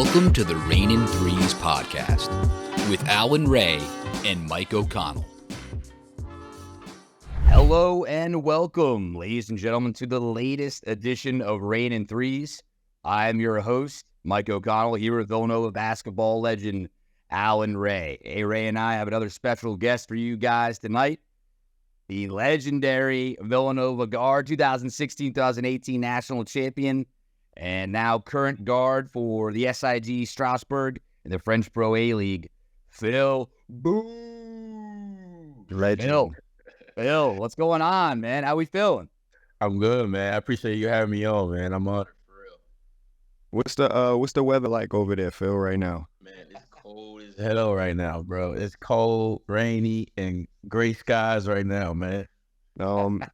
Welcome to the Raynin Threes podcast with Alan Ray and Mike O'Connell. Hello and welcome, ladies and gentlemen, to the latest edition of Raynin Threes. I'm your host, Mike O'Connell, here with Villanova Basketball legend Alan Ray. Hey, Ray and I have another special guest for you guys tonight. The legendary Villanova guard, 2016-2018 national champion, and now current guard for the SIG Strasbourg in the French Pro A-League, Phil Boo. Legend. Phil, what's going on, man? How we feeling? I'm good, man. I appreciate you having me on, man. I'm honored for real. What's the weather like over there, Phil, right now? Man, it's cold as hell right now, bro. It's cold, rainy, and gray skies right now, man. And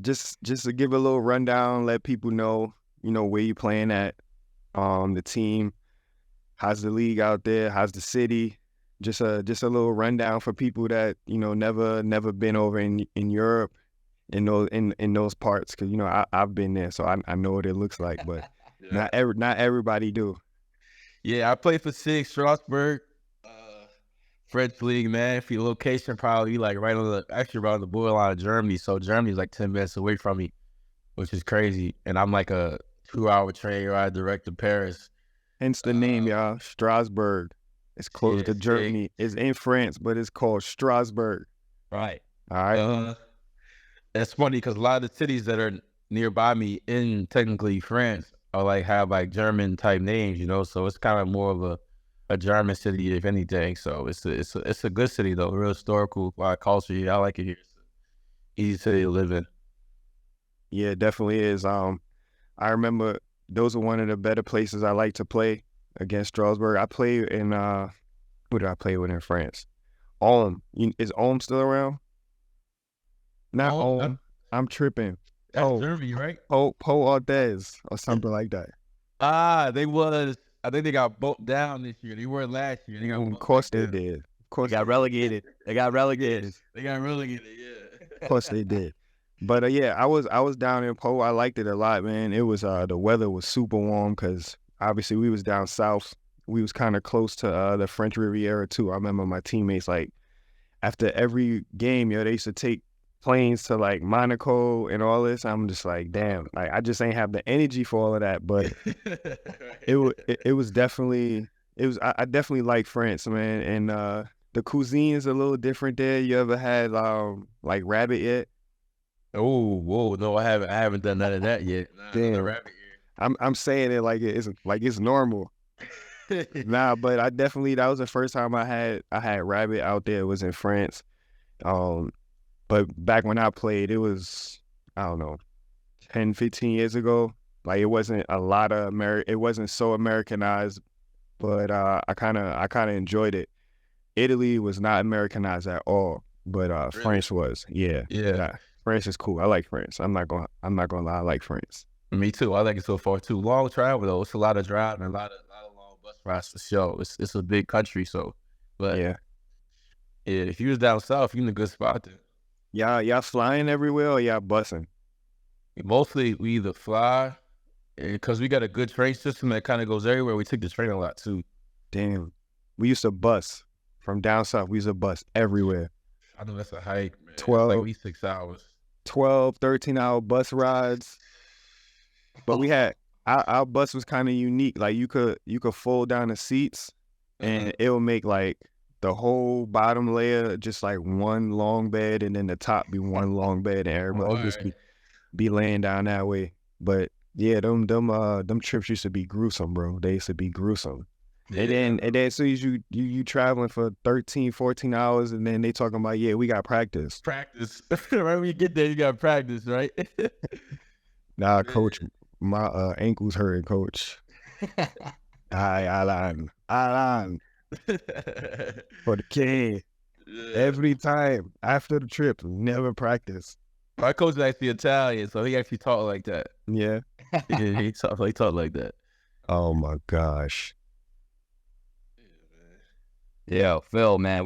just to give a little rundown, let people know, where you playing at, the team, how's the league out there, how's the city, just a little rundown for people that never been over in Europe, in those parts, because I've been there, so I know what it looks like, but Yeah. not everybody do. Yeah, I play for SIG Strasbourg, French league, man. For your location, probably like right on the borderline of Germany. So Germany's like 10 minutes away from me, which is crazy. And I'm like a 2-hour train ride direct to Paris. Hence the name, y'all, Strasbourg. It's close to Germany. It's in France, but it's called Strasbourg. Right. All right. It's funny because a lot of the cities that are nearby me in technically France are have German type names, So it's kind of more of a German city, if anything. So it's a good city though, real historical, a lot of culture here. I like it here. It's an easy city to live in. Yeah, it definitely is. I remember those are one of the better places I like to play against Strasbourg. I play in who did I play with in France? Ulm. Is Ulm still around? Not Ulm. I'm tripping. That's Germany, right? Po Ordez or something like that. I think they got bumped down this year. They weren't last year. Of course they did. Of course They got relegated. They got relegated, yeah. Of course they did. But yeah, I was down in Po. I liked it a lot, man. It was the weather was super warm because obviously we was down south. We was kind of close to the French Riviera too. I remember my teammates after every game, they used to take planes to Monaco and all this. I'm just like, damn, I just ain't have the energy for all of that. But it was definitely I definitely like France, man. And the cuisine is a little different there. You ever had rabbit yet? Oh, whoa, no, I haven't done none of that yet. Damn. Rabbit ear. I'm saying it like it's normal. Nah, but I definitely, that was the first time I had rabbit out there. It was in France. But back when I played, it was, I don't know, 10, 15 years ago. It wasn't a lot of it wasn't so Americanized, but I kind of enjoyed it. Italy was not Americanized at all, but really? France was. Yeah. France is cool. I like France. I'm not gonna lie. I like France. Me too. I like it so far too. Long travel though. It's a lot of driving, a lot of long bus rides for sure. It's a big country, so. But yeah. If you was down south, you in a good spot there. Y'all flying everywhere or y'all busing? Mostly we either fly, because we got a good train system that kind of goes everywhere. We take the train a lot too. Damn. We used to bus from down south. We used to bus everywhere. I know that's a hike, man. 12, at least 6 hours. 12, 13-hour bus rides. But we had, our bus was kind of unique. You could fold down the seats and it would make the whole bottom layer just one long bed, and then the top be one long bed, and everybody just be laying down that way. But yeah, them trips used to be gruesome, bro. They used to be gruesome. Yeah. And then as soon as you traveling for 13, 14 hours, and then they talking about, we got practice. Practice. Right when you get there, you got practice, right? Nah, coach, my ankles hurting, coach. Alan. For the kid. Yeah. Every time after the trip, never practice. My coach is actually Italian, so he actually talked like that. Yeah. He talked like that. Oh my gosh. Yeah, Phil, man,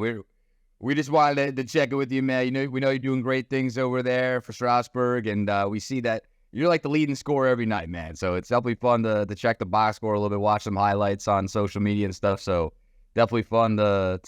we just wanted to check in with you, man. We know you're doing great things over there for Strasbourg, and we see that you're like the leading scorer every night, man. So it's definitely fun to check the box score a little bit, watch some highlights on social media and stuff. So definitely fun to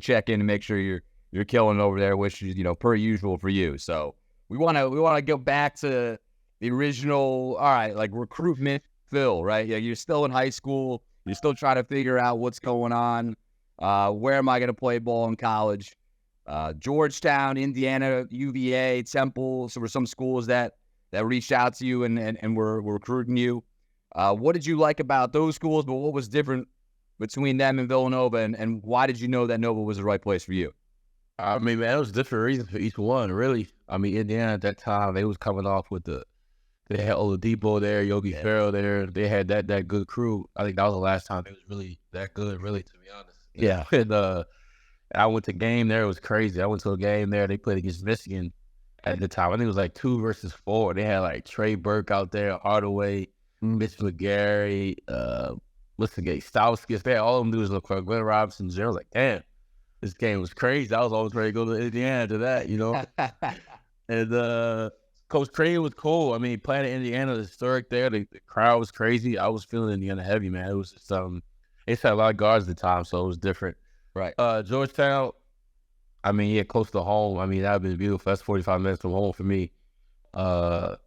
check in and make sure you're killing it over there, which is, per usual for you. So we want to go back to the original, all right, like recruitment Phil, right? Yeah, you're still in high school. You're still trying to figure out what's going on. Where am I going to play ball in college? Georgetown, Indiana, UVA, Temple. So were some schools that reached out to you and were recruiting you. What did you like about those schools, but what was different between them and Villanova, and why did you know that Nova was the right place for you? I mean, man, it was different reasons for each one, really. I mean, Indiana at that time, they was coming off with they had Oladipo there, Yogi Ferrell there. They had that good crew. I think that was the last time they was really that good, really, to be honest. Yeah. And I went to a game there. It was crazy. I went to a game there. They played against Michigan at the time. I think it was like 2 versus 4. They had like Trey Burke out there, Hardaway, Mitch McGarry, what's the game? Stauskas. They had all of them dudes look for Glenn Robinson. I was like, damn, this game was crazy. I was always ready to go to Indiana to that, And Coach Creighton was cool. I mean, playing in Indiana, the historic there, the crowd was crazy. I was feeling Indiana heavy, man. It was just they had a lot of guards at the time, so it was different. Right. Georgetown, I mean, yeah, close to home. I mean, that would be beautiful. That's 45 minutes from home for me. The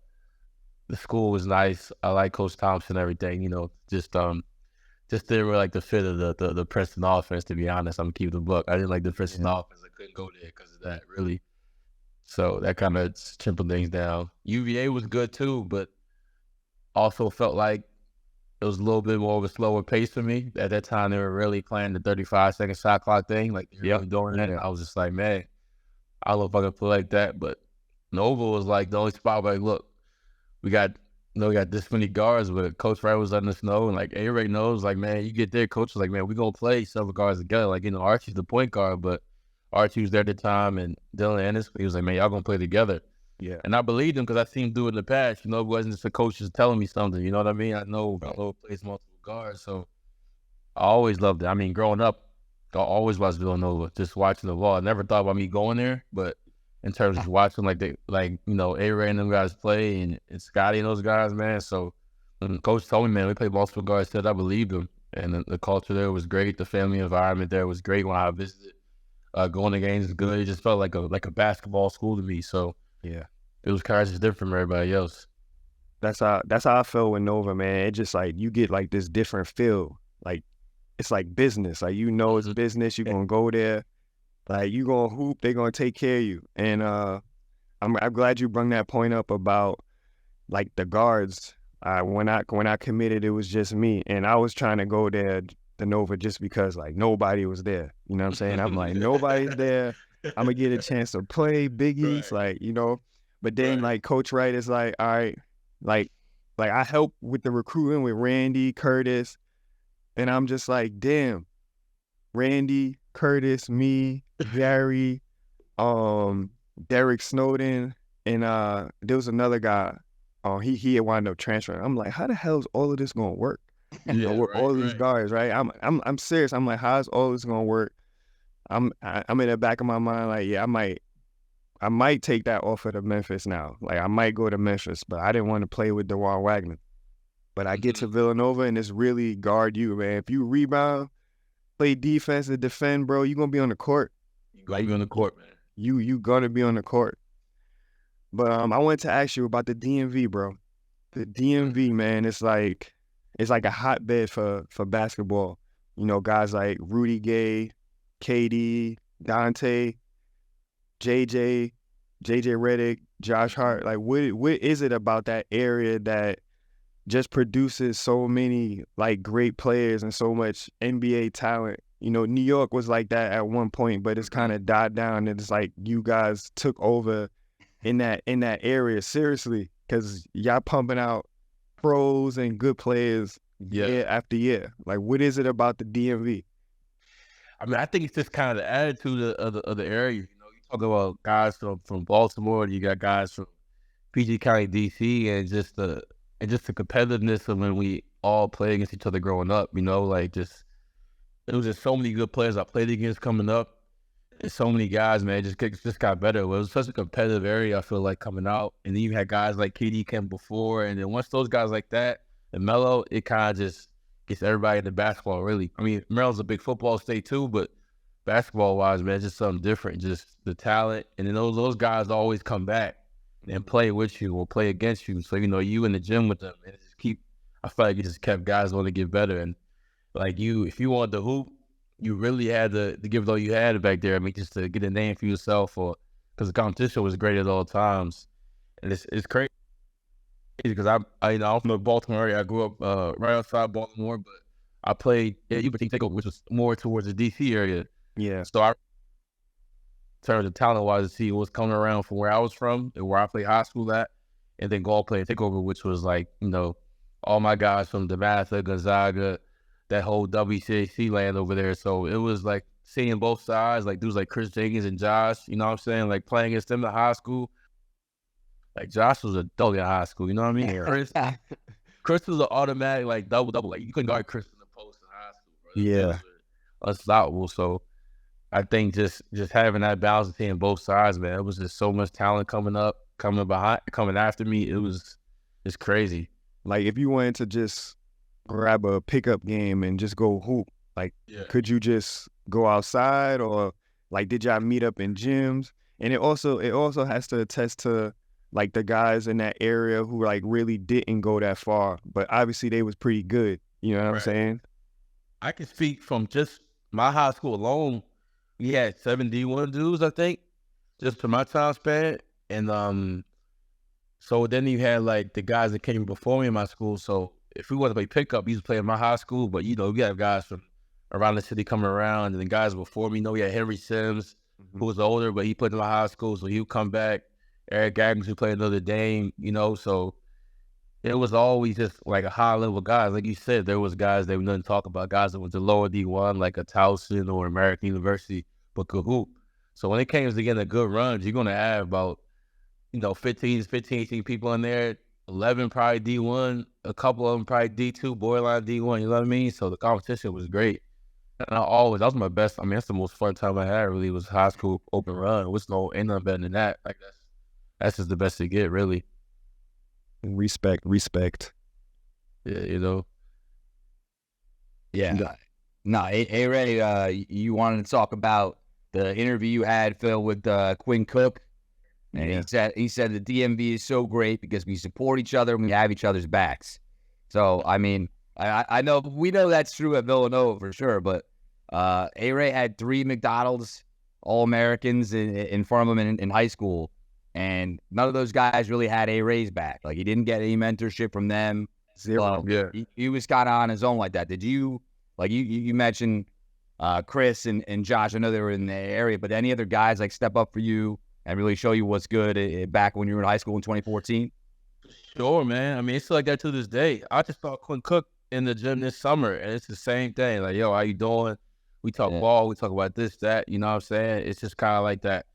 school was nice. I like Coach Thompson and everything, just didn't really like the fit of the Princeton offense, to be honest. I'm keeping the book. I didn't like the Princeton offense. I couldn't go there because of that, really. So that kind of simpled things down. UVA was good too, but also felt like it was a little bit more of a slower pace for me. At that time, they were really playing the 35-second shot clock thing. Like, they were really doing that. I was just like, man, I don't know if I can play like that. But Nova was like the only spot where, like, look, we got this many guards, but Coach Wright was letting us know. And, like, everybody knows, like, man, you get there, Coach was like, man, we're going to play several guards together. Like, Archie's the point guard, but Archie was there at the time, and Dylan Ennis, he was like, man, y'all going to play together. Yeah. And I believed him because I seen him do it in the past. It wasn't just the coach just telling me something. You know what I mean? I know Villanova plays multiple guards, so I always loved it. I mean, growing up, I always watched Villanova, just watching the ball. I never thought about me going there, but in terms of watching, A-Ray and them guys play and Scotty and those guys, man. So when the coach told me, man, we played multiple guards, I believed him. And the culture there was great. The family environment there was great when I visited. Going to games is good. It just felt like a basketball school to me. So yeah, it was kind of just different from everybody else. That's how I felt with Nova, man. It just like you get like this different feel. Like it's like business. Like it's business. You're gonna go there. Like you gonna hoop. They're gonna take care of you. And I'm glad you brought that point up about like the guards. When I committed, it was just me, and I was trying to go there, the Nova, just because like nobody was there. You know what I'm saying? I'm like, nobody's there. I'm gonna get a chance to play Big East, like, But then like Coach Wright is like, all right, like I help with the recruiting with Randy, Curtis, and I'm just like, damn, Randy, Curtis, me, Gary, Derek Snowden, and there was another guy. He had wound up transferring. I'm like, how the hell is all of this gonna work? All these guys, right? I'm serious. I'm like, how's all this gonna work? I'm in the back of my mind like, yeah, I might take that offer to Memphis now. Like, I might go to Memphis, but I didn't want to play with DeJuan Wagner. But I get to Villanova, and it's really guard you, man. If you rebound, play defense, and defend, bro, you're going to be on the court. You're going to be on the court, man. You going to be on the court. But I wanted to ask you about the DMV, bro. The DMV, man, it's like a hotbed for basketball. Guys like Rudy Gay, KD, Dante, JJ Redick, Josh Hart. Like, what is it about that area that just produces so many like great players and so much NBA talent? New York was like that at one point, but it's kind of died down, and it's like you guys took over in that area, seriously, because y'all pumping out pros and good players year after year. Like, what is it about the DMV? I mean, I think it's just kind of the attitude of the area. You talk about guys from Baltimore, you got guys from PG County, DC, and just the competitiveness of when we all play against each other growing up. There was just so many good players I played against coming up. so many guys, man, just got better. It was such a competitive area, I feel like, coming out. And then you had guys like KD came before. And then once those guys like that and Melo, it kind of just gets everybody into basketball, really. I mean, Maryland's a big football state too, but basketball-wise, man, it's just something different. Just the talent. And then those guys always come back and play with you or play against you. So, you in the gym with them. And it just I feel like it just kept guys wanting to get better. And like if you wanted to hoop, you really had to give it all you had back there. I mean, just to get a name for yourself, or because the competition was great at all times. And it's crazy because I'm from the Baltimore area. I grew up right outside Baltimore, but I played UBT Takeover, which was more towards the DC area. Yeah. So in terms of talent-wise, to see what's coming around from where I was from and where I played high school at, and then go play Takeover, which was like, all my guys from DeMatha, Gonzaga, that whole WCAC land over there. So it was like seeing both sides, like dudes like Chris Jenkins and Josh, you know what I'm saying? Like playing against them in high school. Like Josh was a dog in high school, you know what I mean? Chris was an automatic like double. Like you couldn't guard Chris in the post in high school, bro. Yeah. Unstoppable. So I think just having that balance and seeing both sides, man, it was just so much talent coming after me. It's crazy. Like if you wanted to just grab a pickup game and just go hoop, like could you just go outside, or like did y'all meet up in gyms? And it also has to attest to like the guys in that area who like really didn't go that far, but obviously they was pretty good. You know what I'm saying? I can speak from just my high school alone. We had 7 D1 dudes, I think, just to my time span. And so then you had like the guys that came before me in my school. So if we wanted to play pickup, we used to play in my high school. But, we have guys from around the city coming around. And the guys before me, we had Henry Sims, who was older, but he played in my high school. So he would come back. Eric Gaggins, who played Notre Dame, So it was always just like a high-level guys. Like you said, there was guys that we didn't talk about, guys that went to lower D1, like a Towson or American University, but could hoop. So when it came to getting a good runs, you're going to have about, 15, 18 people in there, 11 probably D1, a couple of them probably D2, borderline D1, you know what I mean? So the competition was great. And that was my best. I mean, that's the most fun time I had, really, was high school open run. Ain't nothing better than that. Like, that's just the best to get, really. Respect. Yeah, Yeah. No, A-Ray, you wanted to talk about the interview you had, Phil, with Quinn Cook. And he said the DMV is so great because we support each other and we have each other's backs. So, I mean, I know we know that's true at Villanova for sure, but A-Ray had 3 McDonald's All-Americans in front of him in high school, and none of those guys really had A-Ray's back. Like, he didn't get any mentorship from them. Zero. He was kind of on his own like that. Did you, like you mentioned Chris and Josh, I know they were in the area, but any other guys like step up for you and really show you what's good back when you were in high school in 2014? Sure, man. I mean, it's still like that to this day. I just saw Quinn Cook in the gym this summer, and it's the same thing. Like, yo, how you doing? We talk ball. We talk about this, that. You know what I'm saying? It's just kind of like that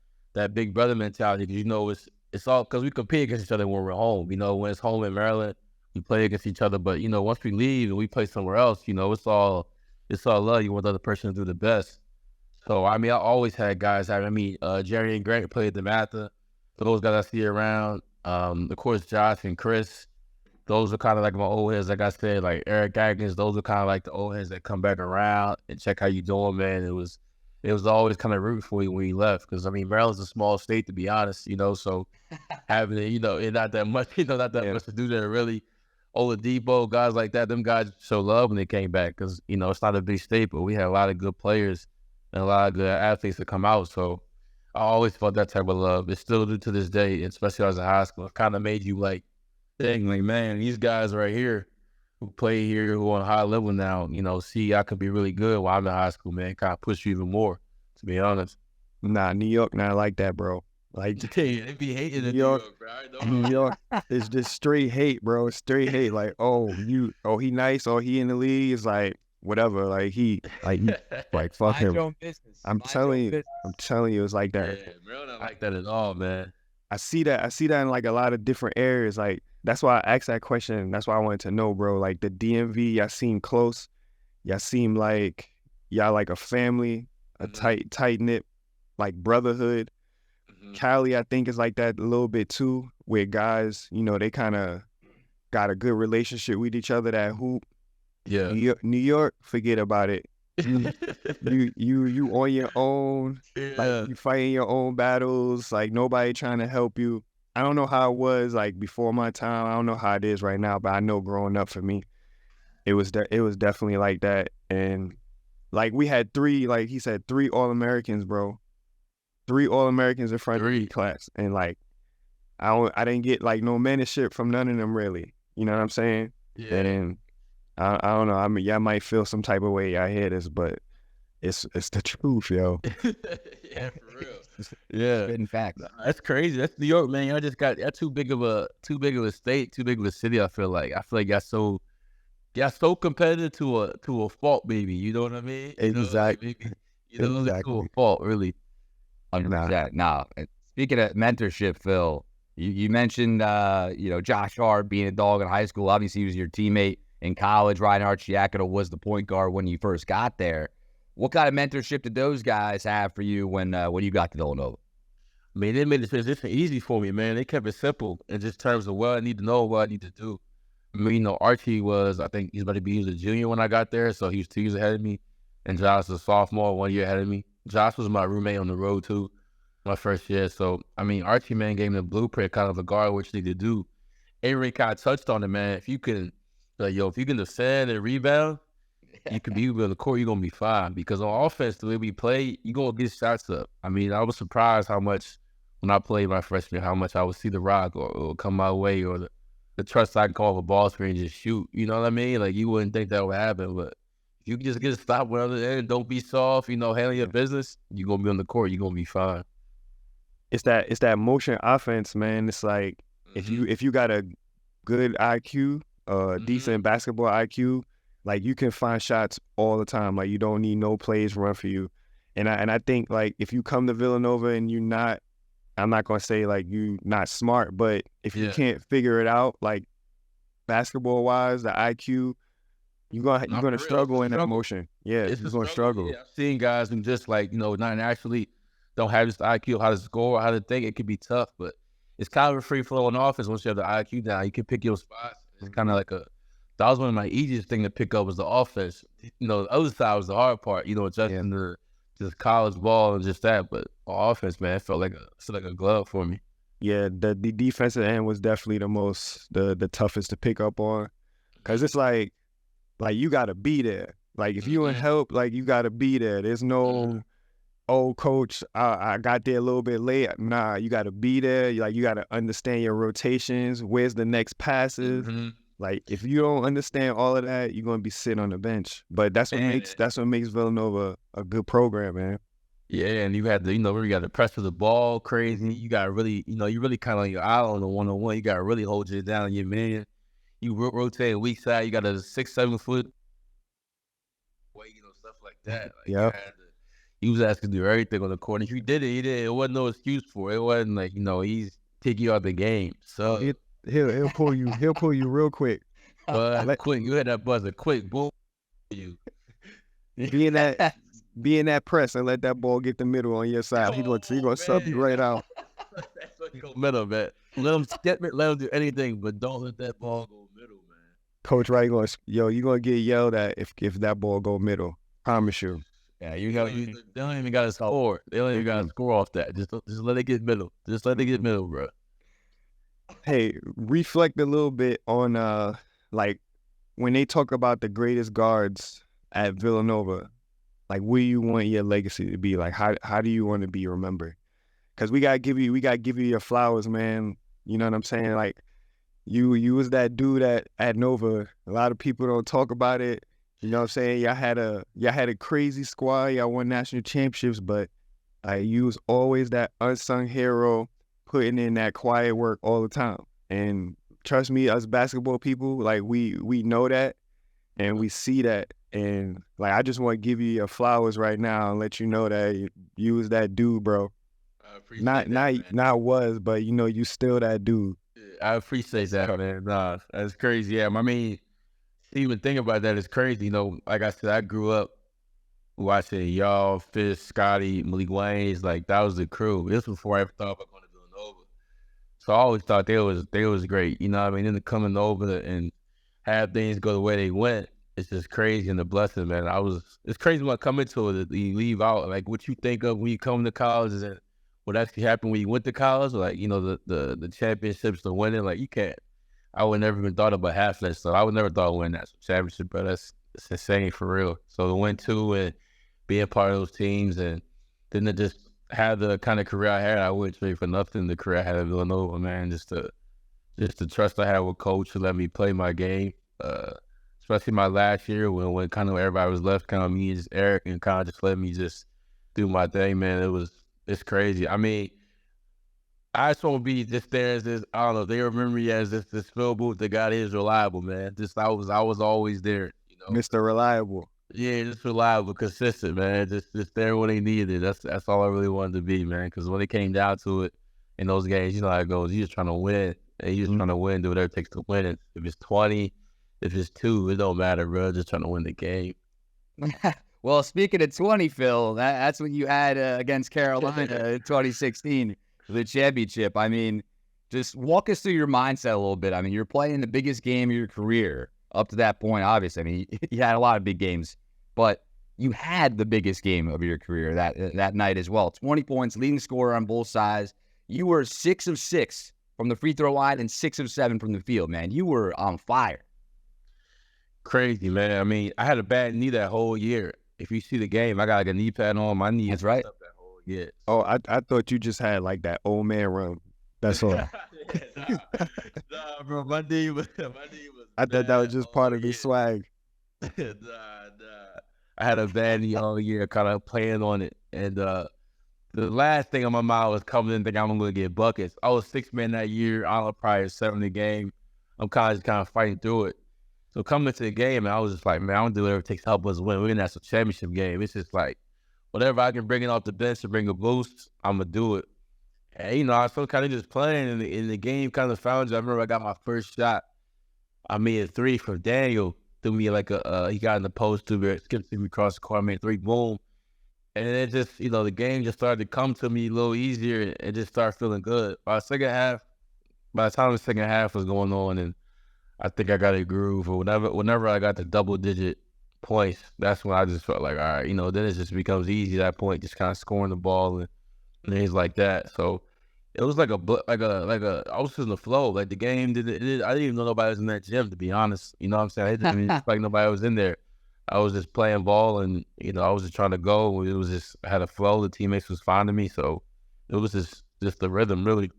big brother mentality, because it's all because we compete against each other when we're home. When it's home in Maryland, we play against each other. But once we leave and we play somewhere else, it's all love. You want the other person to do the best. So I mean, I always had guys. Jerry and Greg played DeMatha. Those guys I see around. Of course, Josh and Chris. Those are kind of like my old heads. Like I said, like Eric Gaggins. Those are kind of like the old heads that come back around and check how you doing, man. It was always kind of rooting for you when you left, because Maryland's a small state, to be honest. So having it, it not that much, not that much to do there really. Oladipo, guys like that, them guys show love when they came back, because it's not a big state, but we had a lot of good players and a lot of good athletes that come out. So I always felt that type of love. It still do to this day, especially as a high school. It kind of made you like, dang, like, man, these guys right here who play here, who are on a high level now, see, I could be really good while I'm in high school, man. Kind of push you even more, to be honest. Nah, New York not like that, bro. Like, they be hating in New York, bro. New York is just straight hate, bro. Straight hate. Like, he nice, he in the league. It's like, whatever. Like, like, fuck him. I'm telling you, it's like that. Yeah, bro, not like that at all, man. I see that in like a lot of different areas. Like, that's why I asked that question. That's why I wanted to know, bro. Like, the DMV, y'all seem close. Y'all seem like y'all like a family, a tight knit like brotherhood. Cali, I think, is like that a little bit too, where guys, they kind of got a good relationship with each other that hoop. Yeah. New York, forget about it. You on your own, like you fighting your own battles, like nobody trying to help you. I don't know how it was like before my time. I don't know how it is right now, but I know growing up for me, it was definitely like that. And like we had three, like he said, 3 All-Americans, bro. 3 All-Americans in front of the class, and like I didn't get like no mentorship from none of them really. You know what I'm saying? Yeah. And I don't know. I mean, y'all might feel some type of way y'all hear this, but it's the truth, yo. Yeah, for real. Yeah, In fact, that's crazy. That's New York, man. Y'all just got too big of a state, too big of a city. I feel like y'all so competitive to a fault, baby. You know what I mean? Exactly. To a fault, really. 100%. Nah. Speaking of mentorship, Phil, you mentioned Josh Hart being a dog in high school. Obviously, he was your teammate in college. Ryan Archiakoto was the point guard when you first got there. What kind of mentorship did those guys have for you when you got to Villanova? I mean, they made the transition easy for me, man. They kept it simple in just terms of what I need to know, what I need to do. I mean, Archie I think he's about to be a junior when I got there, so he was 2 years ahead of me. And Josh was a sophomore, 1 year ahead of me. Josh was my roommate on the road, too, my first year. So, I mean, Archie, man, gave me the blueprint, kind of a guard, what you need to do. Avery kind of touched on it, man. If you can defend and rebound, you can be on the court, you're going to be fine. Because on offense, the way we play, you're going to get shots up. I mean, I was surprised how much, when I played my freshman, how much I would see the rock or come my way, or the trust I can call a ball screen and just shoot. You know what I mean? Like, you wouldn't think that would happen, but if you just get stopped with other end, don't be soft, handle your business, you're going to be on the court, you're going to be fine. It's that motion offense, man. It's like if you got a good IQ, decent basketball IQ, like you can find shots all the time. Like you don't need no plays run for you. And I think like if you come to Villanova and I'm not gonna say like you not smart, but if you can't figure it out, like basketball wise, the IQ, you're gonna struggle in that motion. Yeah, you're gonna struggle. Yeah, I've seen guys who just like, not actually don't have this IQ, how to score, how to think. It could be tough, but it's kind of a free flow in offense. Once you have the IQ down, you can pick your spots. It's kind of like that was one of my easiest thing to pick up was the offense. The other side was the hard part, adjusting to just college ball and just that. But offense, man, it felt like a glove for me. Yeah, the defensive end was definitely the toughest to pick up on, because it's like you gotta be there. Like if you in help, like you gotta be there. There's no, oh coach, I got there a little bit late. Nah, you gotta be there. Like you gotta understand your rotations. Where's the next passes? Like if you don't understand all of that, you're gonna be sitting on the bench. But that's what makes Villanova a good program, man. Yeah, and you had you got to press for the ball crazy. You got to really, you really kind of on your island on the one-on-one. You got to really hold you down, your man. You rotate weak side. You got a 6-7 foot weight, stuff like that. Like, he was asking to do everything on the court. If you did it, he did it. It wasn't no excuse for it. It wasn't like, he's taking you out the game. So he'll pull you real quick. Quick, you had that buzzer, quick, boom. You be in that press and let that ball get the middle on your side. He's gonna sub you right out. That's what you go middle, man. Let him step it, let him do anything, but don't let that ball go middle, man. Coach Wright you're gonna get yelled at if that ball go middle. Promise you. Yeah, they don't even got to score. They don't even got to score off that. Just let it get middle. Just let it get middle, bro. Hey, reflect a little bit on like when they talk about the greatest guards at Villanova, like where you want your legacy to be. Like how do you want to be remembered? Because we gotta give you your flowers, man. You know what I'm saying? Like you was that dude at Nova. A lot of people don't talk about it. You know what I'm saying? Y'all had a crazy squad. Y'all won national championships, but you was always that unsung hero, putting in that quiet work all the time. And trust me, us basketball people, like we know that and we see that. And like I just want to give you your flowers right now and let you know that you was that dude, bro. I appreciate not was, but you still that dude. I appreciate that, man. Nah, that's crazy. Yeah, I mean, even thinking about that is crazy. Like I said, I grew up watching y'all, Fish, Scotty, Malik Wayne's, like that was the crew. This was before I ever thought about going to Villanova. So I always thought they was great. You know what I mean? Then coming over and have things go the way they went, it's just crazy and a blessing, man. It's crazy when I come into it, you leave out like what you think of when you come to college and what actually happened when you went to college, like, you know, the championships, the winning, like you can't. I would never even thought about half that stuff. I would never thought of winning that championship, but it's insane for real. So to win two and be a part of those teams and then to just have the kind of career I had, I wouldn't trade for nothing the career I had at Villanova, man. Just the trust I had with coach to let me play my game. Especially my last year when kind of everybody was left, kind of me and just Eric, and kind of just let me just do my thing, man. It's crazy. I mean, I just want to be just there as this, I don't know, they remember me as this Phil Booth, the guy that is reliable, man. Just I was always there, you know. Mr. Reliable. Yeah, just reliable, consistent, man. Just there when they needed it. That's all I really wanted to be, man. Because when it came down to it in those games, you know how it goes. You're just trying to win, and you're just trying to win, do whatever it takes to win it. If it's 20, if it's 2, it don't matter, bro. Just trying to win the game. Well, speaking of 20, Phil, that's what you had against Carolina in 2016, the championship. I mean, just walk us through your mindset a little bit. I mean, you're playing the biggest game of your career up to that point, obviously. I mean, you had a lot of big games, but you had the biggest game of your career that night as well. 20 points, leading scorer on both sides. You were 6 of 6 from the free throw line and 6 of 7 from the field, man. You were on fire. Crazy, man. I mean, I had a bad knee that whole year. If you see the game, I got like a knee pad on my knee. That's right. That whole year. Oh, I thought you just had like that old man run. That's all. Nah, bro, my knee was. I thought that was just part of his swag. Nah. I had a bad knee all year, kind of playing on it, and the last thing on my mind was coming in thinking I'm going to get buckets. I was 6 man that year. I was probably 7 a game. I'm kind of fighting through it. So coming into the game, I was just like, man, I'm going to do whatever it takes to help us win. We're in that championship game. It's just like, whatever I can bring it off the bench to bring a boost, I'm going to do it. And, you know, I was still kind of just playing, and the game kind of found you. I remember I got my first shot. I made a 3 from Daniel. Threw me like he got in the post to me, skipped to me across the court, made 3, boom. And then it just, you know, the game just started to come to me a little easier and just started feeling good. By the time the second half was going on and I think I got a groove, or whenever I got the double-digit points, that's when I just felt like, all right, you know, then it just becomes easy at that point, just kind of scoring the ball and things like that. So it was like I was just in the flow. Like the game I didn't even know nobody was in that gym, to be honest. You know what I'm saying? I didn't even like nobody was in there. I was just playing ball, and you know, I was just trying to go. It was just I had a flow. The teammates was finding me, so it was just the rhythm, really.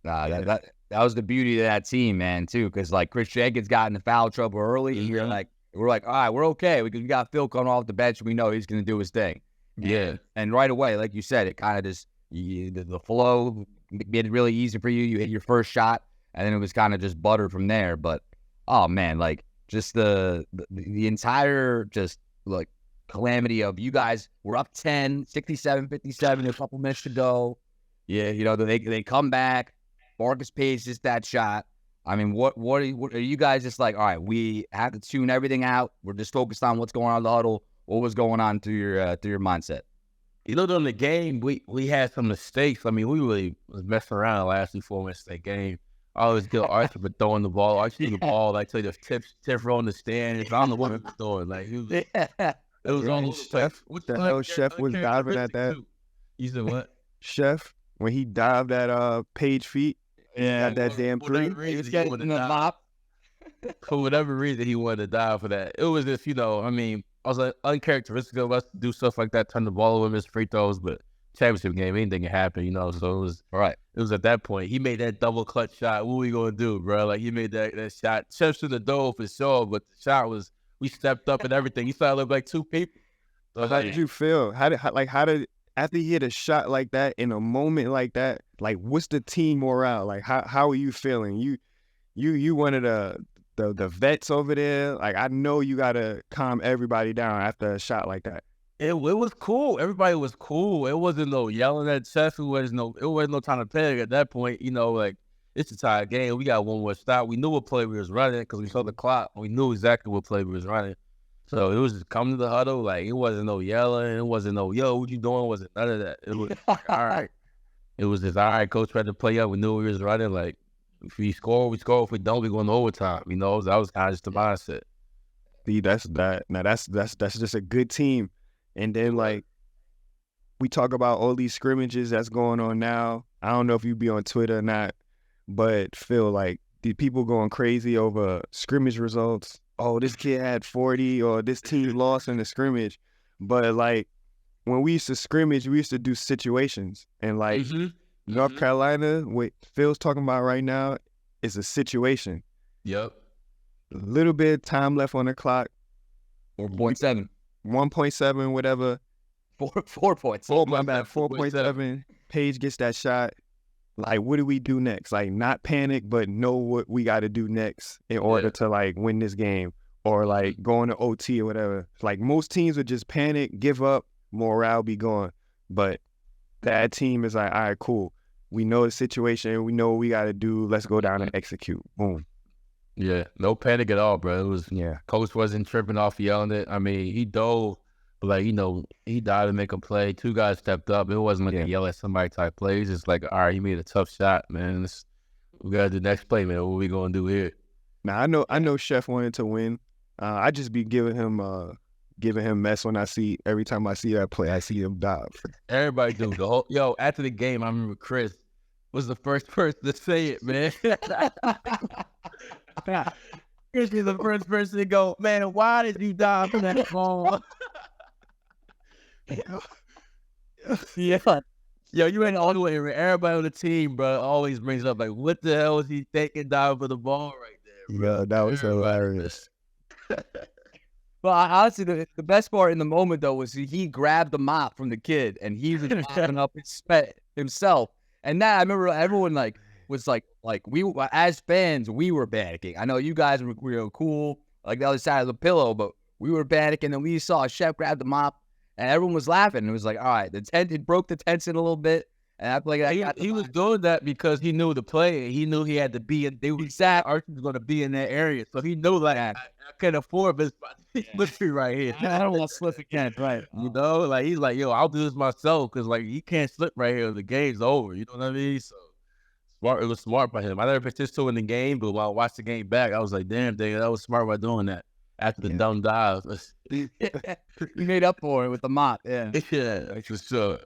Nah, that was the beauty of that team, man, too, because like Chris Jenkins got into foul trouble early, and we're like, all right, we're okay because we got Phil coming off the bench. We know he's going to do his thing. Yeah, and right away, like you said, it kind of just the flow made it really easy for you. You hit your first shot, and then it was kind of just butter from there. But oh man, like just the entire just like calamity of you guys were up 10, 67-57, a couple minutes to go. Yeah, you know, they come back. Marcus Page just that shot. I mean, what are you guys just like, all right, we have to tune everything out. We're just focused on what's going on in the huddle. What was going on through your mindset? You know, during the game, we had some mistakes. I mean, we really was messing around the last 4 minutes of that game. I always get Arthur for throwing the ball. Arthur threw the ball, like, the tip on the stand. I don't know what he was doing. Like, it was on Chef. What the hell Chef was diving at that? You said what? Chef, when he dived at Page feet, at that damn 3. He was getting in the mop. For whatever reason, he wanted to dive for that. It was just, you know, I mean, I was like uncharacteristic of us to do stuff like that, turn the ball over, miss free throws, but championship game, anything can happen, you know. So it was all right. It was at that point. He made that double clutch shot. What we gonna do, bro? Like he made that shot. Chef's in the door for sure, but the shot was we stepped up and everything. He started to look like 2 people. So how did you feel? How did after you hit a shot like that in a moment like that, like what's the team morale? Like how are you feeling? You one of the vets over there. Like I know you gotta calm everybody down after a shot like that. It was cool. Everybody was cool. It wasn't no yelling at Chef. It wasn't no time to panic at that point. You know, like it's a tie game. We got one more stop. We knew what play we was running because we saw the clock. We knew exactly what play we was running. So it was just come to the huddle. Like, it wasn't no yelling. It wasn't no, yo, what you doing? It wasn't none of that. It was like, all right. It was just, all right, coach tried to play up. We knew we was running. Like, if we score, we score. If we don't, we go into overtime. You know, that was kind of just the mindset. See, that's that. Now that's just a good team. And then like we talk about all these scrimmages that's going on now. I don't know if you be on Twitter or not, but Phil, like the people going crazy over scrimmage results. Oh, this kid had 40, or this team lost in the scrimmage. But like when we used to scrimmage, we used to do situations, and like North Carolina, what Phil's talking about right now is a situation. Yep. A little bit of time left on the clock. 4.7. 1.7, whatever. 4 points. 4.7. Paige gets that shot. Like, what do we do next? Like, not panic, but know what we got to do next in order to, like, win this game, or, like, go into OT or whatever. Like, most teams would just panic, give up, morale be gone. But that team is like, all right, cool. We know the situation. We know what we got to do. Let's go down and execute. Boom. Yeah, no panic at all, bro. It was, coach wasn't tripping off yelling it. I mean, he dove, but like, you know, he died to make a play. Two guys stepped up. It wasn't like a yell at somebody type play. It's just like, all right, he made a tough shot, man. We got to do the next play, man. What we going to do here? Now, I know Chef wanted to win. I just be giving him mess when every time I see that play, I see him dive. Everybody do. After the game, I remember Chris was the first person to say it, man. Chris is the first person to go, man, why did you dive for that ball? Yeah. Yo, you ain't all the way. Everybody on the team, bro, always brings up, like, what the hell was he thinking diving for the ball right there, bro? Yeah, that was hilarious. Well, honestly, the best part in the moment, though, was he grabbed the mop from the kid, and he was mopping up himself. And that, I remember everyone, like, was like we, as fans, we were panicking. I know you guys were cool, like the other side of the pillow, but we were panicking. And we saw Chef grab the mop, and everyone was laughing. It was like, all right, it broke the tension a little bit. And I feel like he was doing that because he knew the play. He knew he had to be in. Archie was going to be in that area, so he knew, like, I can't afford this slippery right here. I don't want to slip again, right? You know, like, he's like, yo, I'll do this myself, because like, he can't slip right here. The game's over. You know what I mean? So smart. It was smart by him. I never pitched this to in the game, but when I watched the game back, I was like, damn, that was smart by doing that after the dumb dive. You made up for it with the mop. Yeah, for sure.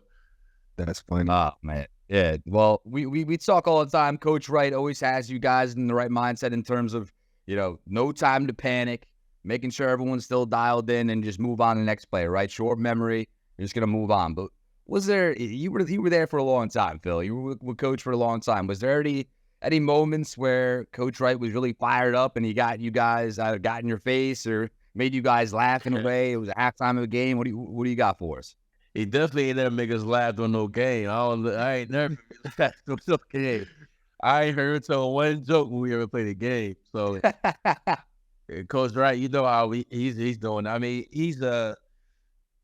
That's funny. Oh, man. Yeah. Well, we talk all the time. Coach Wright always has you guys in the right mindset in terms of, you know, no time to panic, making sure everyone's still dialed in, and just move on to the next player, right? Short memory. You're just going to move on. But was there, you were there for a long time, Phil. You were with Coach for a long time. Was there any moments where Coach Wright was really fired up and he got you guys either got in your face or made you guys laugh in a way? It was a halftime of the game. What do you got for us? He definitely ain't never make us laugh on no game. I ain't never laughed on no game. I ain't heard until one joke when we ever played a game. So, Coach Wright, you know how he's doing. I mean,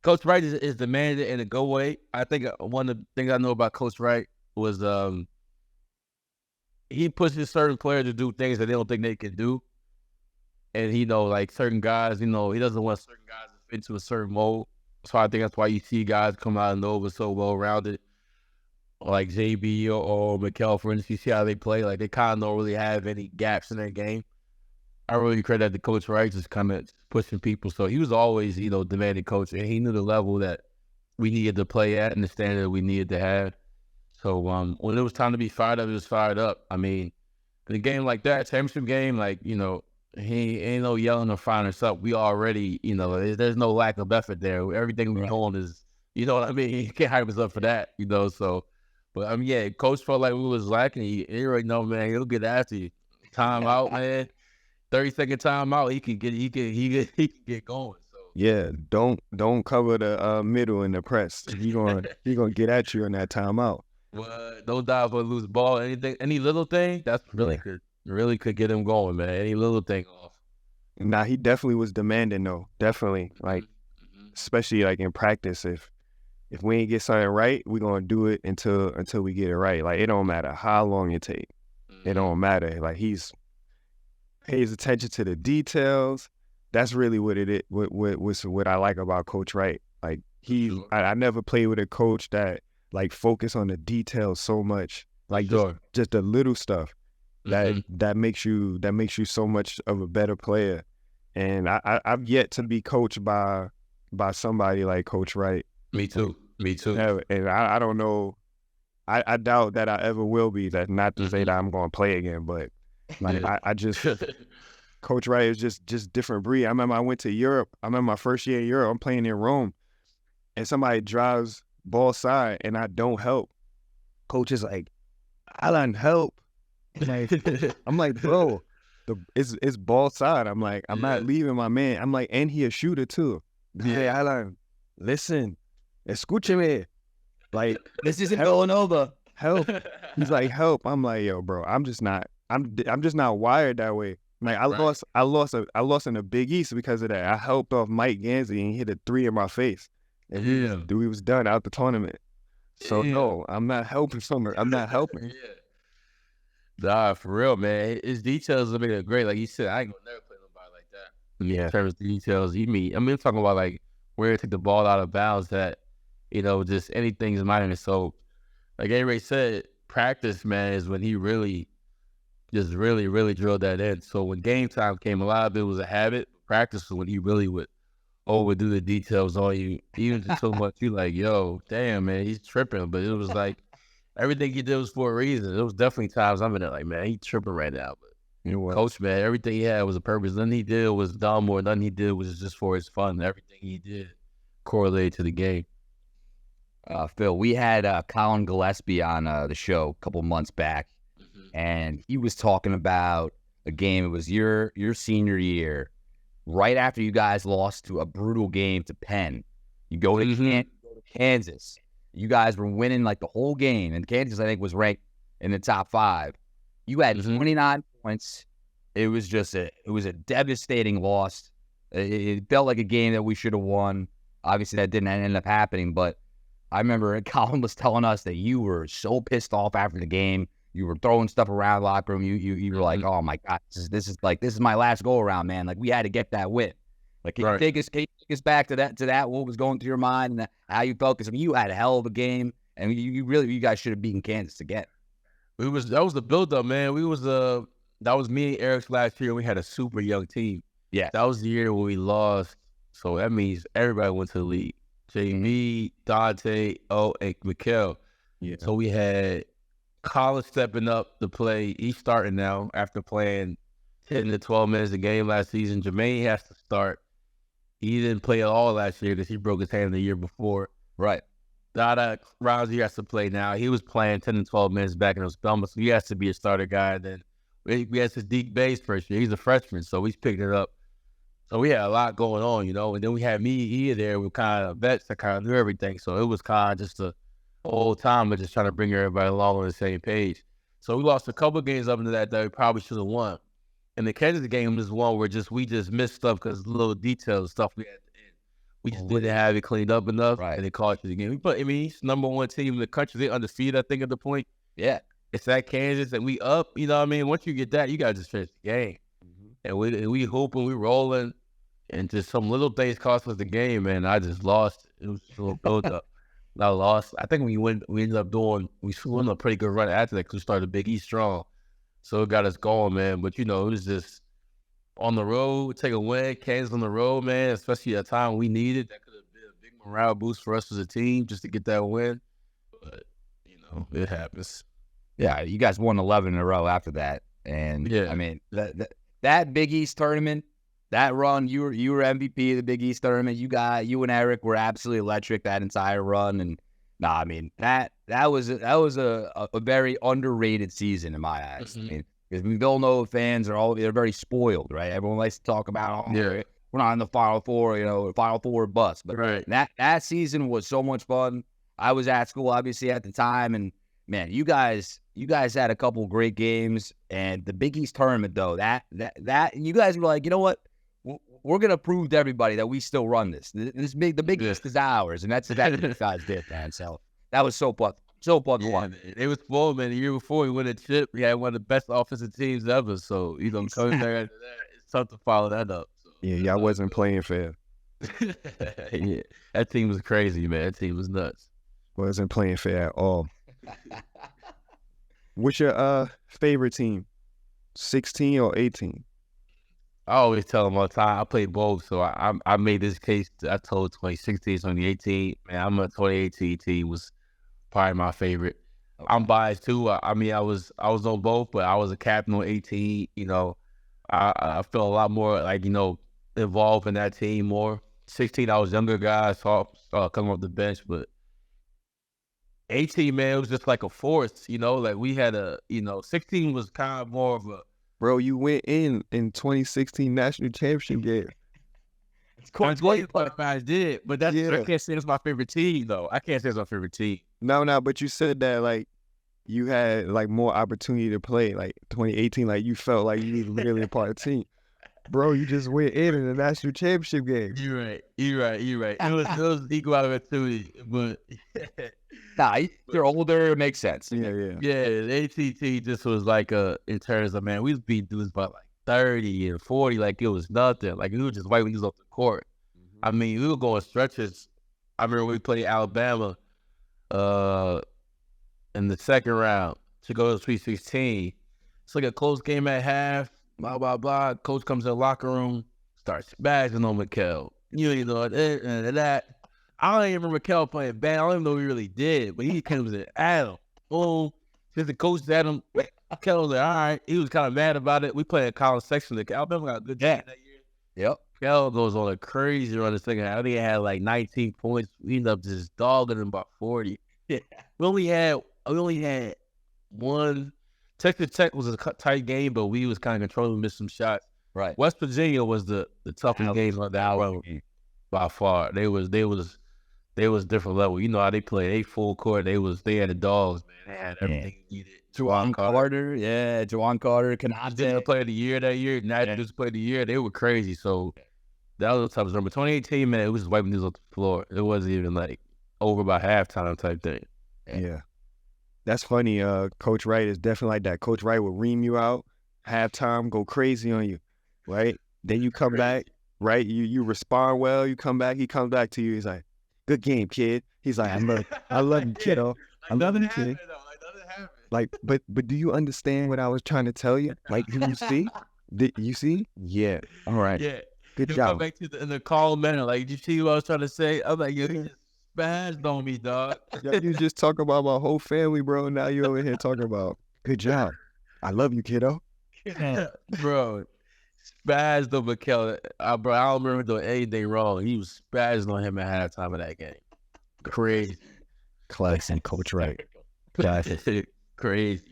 Coach Wright is the manager in a go way. I think one of the things I know about Coach Wright was he pushes certain players to do things that they don't think they can do. And he know, like, certain guys, he doesn't want certain guys to fit into a certain mold. So I think that's why you see guys come out of Nova so well-rounded, like JB or Mikkel, for instance. You see how they play. Like, they kind of don't really have any gaps in their game. I really credit that to Coach Wright, just kind of pushing people. So he was always, demanding coach, and he knew the level that we needed to play at and the standard that we needed to have. So when it was time to be fired up, it was fired up. I mean, in a game like that, championship game, like, he ain't no yelling or firing us up. We already, there's no lack of effort there. Everything we're doing is, you know what I mean? He can't hype us up for that, so. But, Coach felt like we was lacking. He already know, man, he'll get after you. Time out, man. 30-second time out, he can get going. So yeah, don't cover the middle in the press. He gonna get at you in that timeout. What? Don't dive for a loose ball. Anything, any little thing, that's really could get him going, man. Any little thing off. Nah, he definitely was demanding though. Definitely, like, especially like in practice. If we ain't get something right, we gonna do it until we get it right. Like, it don't matter how long it take. It don't matter. Like, he's pays attention to the details. that's really what it is. What I like about Coach Wright. Like I never played with a coach that like focus on the details so much. Like just the little stuff that makes you so much of a better player. And I've yet to be coached by somebody like Coach Wright. Me too. And I don't know. I doubt that I ever will be. That not to say that I'm going to play again, but like I just Coach Wright is just different breed. I remember I went to Europe. I remember my first year in Europe. I'm playing in Rome, and somebody drives ball side, and I don't help. Coach is like, "Alan, help!" I'm like, bro, it's ball side. I'm like, I'm not leaving my man. I'm like, and he a shooter too. Hey, Alan, listen, escúchame. Like, this isn't Villanova. Help. He's like, help. I'm like, yo, bro, I'm just not wired that way. Like I lost in the Big East because of that. I helped off Mike Gansey and he hit a 3 in my face. And we was done out the tournament. So no, I'm not helping someone. I'm not helping. Nah, for real, man. His details are making it great. Like you said, I ain't gonna never play nobody like that. Yeah. In terms of details, I mean, I'm talking about like where to take the ball out of bounds that, just anything's minor. So, like A-Ray said, practice, man, is when he really drilled that in. So when game time came, a lot of it was a habit. Practice was when he really would overdo the details on you, even to so much you like, yo, damn, man, he's tripping. But it was like everything he did was for a reason. There was definitely times I'm in there like, man, he tripping right now. But Coach, man, everything he had was a purpose. Nothing he did was dumb or nothing he did was just for his fun. Everything he did correlated to the game. Phil, we had Colin Gillespie on the show a couple months back, and he was talking about a game. It was your senior year, right after you guys lost to a brutal game to Penn. You go to Kansas. You guys were winning like the whole game, and Kansas, I think, was ranked in the top 5. You had 29 points. It was a devastating loss. It felt like a game that we should have won. Obviously, that didn't end up happening, but I remember Colin was telling us that you were so pissed off after the game. You were throwing stuff around the locker room. You were like, oh my God, this is my last go around, man. Like we had to get that win. Like can you take us back to that? What was going through your mind and how you felt? Because you had a hell of a game, and you guys should have beaten Kansas again. That was the build up, man. That was me and Eric's last year. We had a super young team. Yeah, that was the year when we lost. So that means everybody went to the league. Jamie, Dante, and Mikhail. Yeah. So we had Colin stepping up to play. He's starting now after playing 10 to 12 minutes a game last season. Jermaine has to start. He didn't play at all last year because he broke his hand the year before. Right. Dada Rousey has to play now. He was playing 10 to 12 minutes back in Belmont, so he has to be a starter guy. And then we had Sadiq Bays first year. He's a freshman, so he's picked it up. So we had a lot going on, and then we had me here there with kind of vets that kind of knew everything. So it was kind of just the whole time of just trying to bring everybody along on the same page. So we lost a couple of games up into that we probably should have won. And the Kansas game was one where we just missed stuff because little details, stuff we had to end. We just didn't have it cleaned up enough, and it cost you the game. But, it's the number 1 team in the country. They're undefeated, I think, at the point. Yeah. It's at Kansas, and we up, Once you get that, you got to just finish the game. And we hooping, we rolling. And just some little things cost us the game, man. I just lost. It was just a little build up. I lost. I think we ended up we won a pretty good run after that because we started Big East strong. So it got us going, man. But, it was just on the road, take a win. Kansas on the road, man, especially at a time we needed. That could have been a big morale boost for us as a team just to get that win. But, it happens. Yeah, you guys won 11 in a row after that. And, I mean, that Big East tournament, that run, you were MVP of the Big East tournament. You and Eric were absolutely electric that entire run. And that was a very underrated season in my eyes. I mean, because Villanova fans they're very spoiled, right? Everyone likes to talk about, we're not in the Final Four, Final Four bust. But that season was so much fun. I was at school obviously at the time, and man, you guys had a couple great games. And the Big East tournament though, that you guys were like, you know what? We're gonna prove to everybody that we still run this. The Big East is ours, and that's exactly what you guys did, man. So that was so fun to watch. It was fun, man. The year before we won a chip, we had one of the best offensive teams ever. So coming there after that, it's tough to follow that up. So Yeah, y'all wasn't playing fair. Yeah, that team was crazy, man. That team was nuts. Wasn't playing fair at all. What's your favorite team? 16 or 18? I always tell them all the time, I played both, so I made this case. I told 2016, 2018, man, I'm a 2018 team was probably my favorite. I'm biased too. I mean, I was on both, but I was a captain on 18. You know, I felt a lot more like, you know, involved in that team more. 16, I was younger guy, so coming off the bench, but 18, man, it was just like a force, you know, like we had 16 was kind of more of a. Bro, you went in 2016 national championship game. That's what I did, but that's Yeah. I can't say it's my favorite team though. I can't say it's my favorite team. No, but you said that like you had like more opportunity to play. Like 2018, like you felt like you was really a part of the team. Bro, you just went in the national championship game. You're right. It was equal opportunity, but Nah, you're older. It makes sense. Yeah. the ATT just was like in terms of, man, we was beating dudes by like 30 and 40, like it was nothing. Like we were just wiping these off the court. I mean, we were going stretches. I remember we played Alabama in the second round to go to Sweet 16. It's like a close game at half. Blah blah blah. Coach comes in the locker room, starts spazzing on Mikal. You know that. I don't even remember Mikal playing bad. I don't even know what he really did, but he comes in at him. Boom. Since the coach at him, Mikal was like, all right. He was kind of mad about it. We played a college section. Alabama got a good game that year. Yep. Mikal goes on a crazy run the second half. I think he had like 19 points. We ended up just dogging him about 40. Yeah. We only had one. Texas Tech was a tight game, but we was kind of controlling, missed some shots. Right. West Virginia was the toughest game on the hour by far. They was different level. You know how they play. They full court. They had the dogs, man. They had everything needed. Juwan Carter. Yeah, Juwan Carter. Didn't play the year that year. Not just played the year. They were crazy. So that was the toughest number. 2018, man, it was just wiping these off the floor. It wasn't even like over by halftime type thing. Yeah. That's funny. Coach Wright is definitely like that. Coach Wright will ream you out, halftime, go crazy on you, right? Then you come back, right? You respond well. You come back. He comes back to you. He's like, "Good game, kid." He's like, "I love you, kiddo. I love you, kid." Like, but do you understand what I was trying to tell you? Like, do you see? Did you see? Yeah. All right. Yeah. Good He'll job. come back in the calm manner. Like, did you see what I was trying to say? I'm like, yo, he just spazzed on me, dog. Yeah, you just talk about my whole family, bro. Now you over here talking about good job. I love you, kiddo. Bro, spazzed on Mikal. Bro, I don't remember doing anything wrong. He was spazzing on him at halftime of that game. Crazy. Classic Coach Wright. Crazy.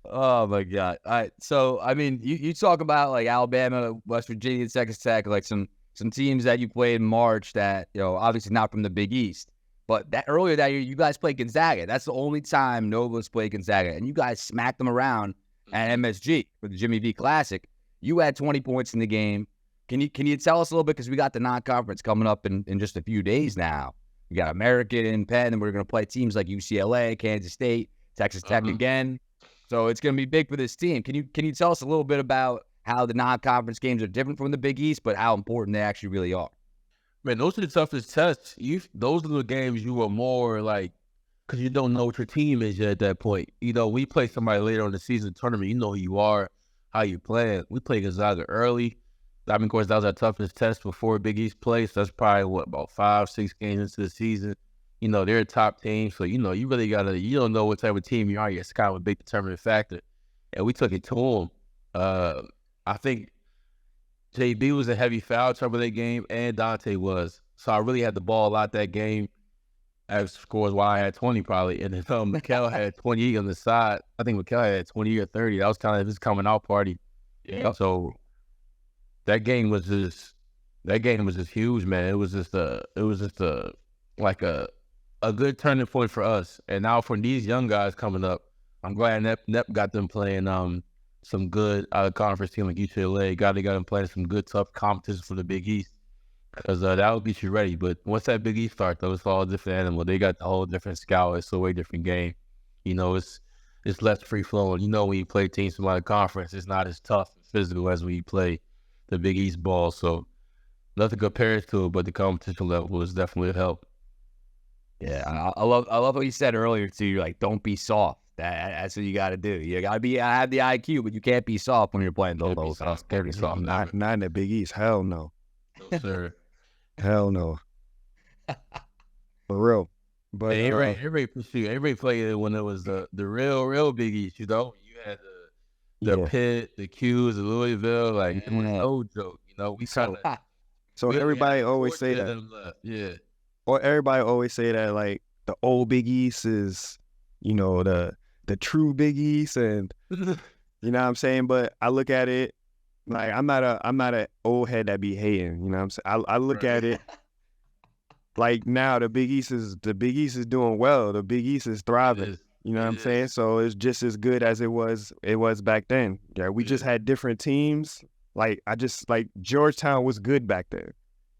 Oh my God. All right. So I mean, you talk about like Alabama, West Virginia, Texas Tech, like some teams that you played in March that, you know, obviously not from the Big East. But that earlier that year, you guys played Gonzaga. That's the only time Nova's played Gonzaga. And you guys smacked them around at MSG for the Jimmy V Classic. You had 20 points in the game. Can you tell us a little bit? Because we got the non-conference coming up in just a few days now. We got American and Penn, and we're going to play teams like UCLA, Kansas State, Texas Tech again. So it's going to be big for this team. Can you tell us a little bit about how the non-conference games are different from the Big East, but how important they actually really are? Man, those are the toughest tests. Those are the games you are more like, because you don't know what your team is yet at that point. You know, we play somebody later on the season tournament, you know who you are, how you play. We play Gonzaga early. I mean, of course, that was our toughest test before Big East play. So that's probably, about 5-6 games into the season. You know, they're a top team. So, you know, you really got to, you don't know what type of team you are. It's kind of a big determining factor. And we took it to them. I think JB was a heavy foul trouble that game, and Dante was. So I really had the ball a lot that game. As scores why I had 20 probably. And then Mikal had 28 on the side. I think Mikal had 20 or 30. That was kind of his coming out party. Yeah. So that game was just huge, man. It was just a good turning point for us. And now for these young guys coming up, I'm glad Nep got them playing some good conference team like UCLA. Got them playing some good tough competition for the Big East, because that will get you ready. But once that Big East starts, though, it's all a different animal. They got the whole different scout. It's a way different game. You know, it's less free flowing. You know, when you play teams from out of conference, it's not as tough and physical as when you play the Big East ball. So nothing compares to it, but the competition level is definitely a help. Yeah, I love what you said earlier too. You're like, don't be soft. That's what you got to do. You got to have the IQ, but you can't be soft when you're playing those low. Can't be soft. Not in the Big East. Hell no. No, sir. Hell no. For real. But everybody played it when it was the real Big East. You know, you had the Pitt, the Qs, the Louisville. Like it was no joke. You know, we kind of. So everybody always say that. Yeah. Or everybody always say that like the old Big East is, you know, the true Big East, and you know what I'm saying. But I look at it like I'm not a old head that be hating. You know what I'm saying. I look at it like now the Big East is doing well. The Big East is thriving. You know what I'm saying. So it's just as good as it was back then. Yeah, we just had different teams. Like Georgetown was good back then.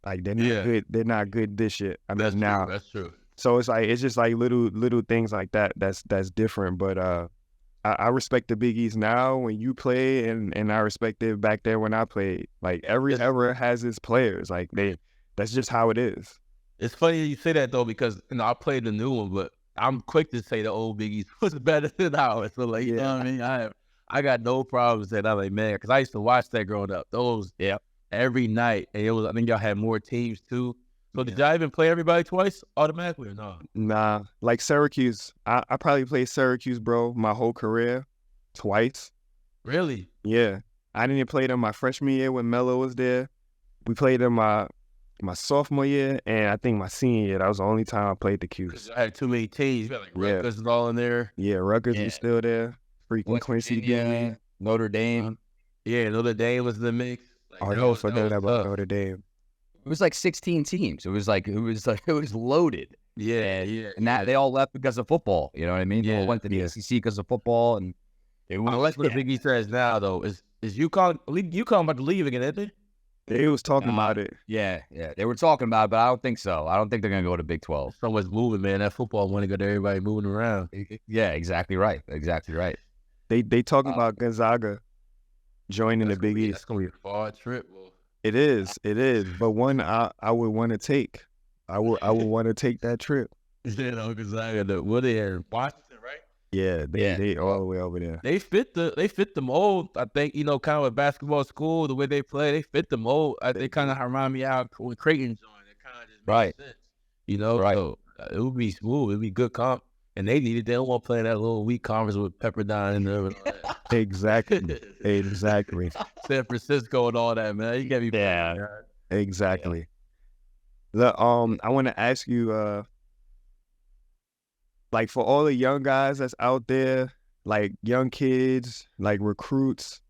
Like they're not good. They're not good this year. I mean, now that's true. So it's just like little things like that. That's different. But I respect the Big East now when you play, and I respect it back there when I played. Like every era has its players. Like that's just how it is. It's funny you say that though, because you know I played the new one, but I'm quick to say the old Big East was better than ours. So like you know what I mean. I got no problems with that. I'm like, man, because I used to watch that growing up. Those every night, and it was. I think y'all had more teams too. So did y'all even play everybody twice automatically or no? Nah, like Syracuse. I probably played Syracuse, bro, my whole career twice. Really? Yeah, I didn't play them my freshman year when Melo was there. We played them my sophomore year, and I think my senior year. That was the only time I played the Qs. Because I had too many teams. You got like Rutgers and all in there. Yeah, Rutgers was still there. Freaking Quincy game. Notre Dame. Notre Dame was in the mix. Like, I know forget about Notre Dame. It was like 16 teams. It was loaded. Yeah. And that they all left because of football. You know what I mean? They all went to the SEC because of football, and I like what the Big East has now though. Is UConn about to leave again, isn't they? They was talking about it. Yeah. They were talking about it, but I don't think so. I don't think they're gonna go to Big 12. So much moving, man. That football money got everybody moving around. Yeah, exactly right. They talking about Gonzaga joining the Big East. That's gonna be a far trip. Bro. It is. But one I would want to take. I would want to take that trip. You know, Gonzaga, what they in Washington, right? Yeah, they all the way over there. They fit the mold. I think, you know, kind of a basketball school, the way they play, they fit the mold. They kind of remind me out when Creighton joined. It kind of just makes sense. You know, so it would be smooth. It would be good comp. And they don't want to play that little weak conference with Pepperdine and all that. Exactly. San Francisco and all that, man. You gotta be exactly. I want to ask you, like for all the young guys that's out there, like young kids, like recruits,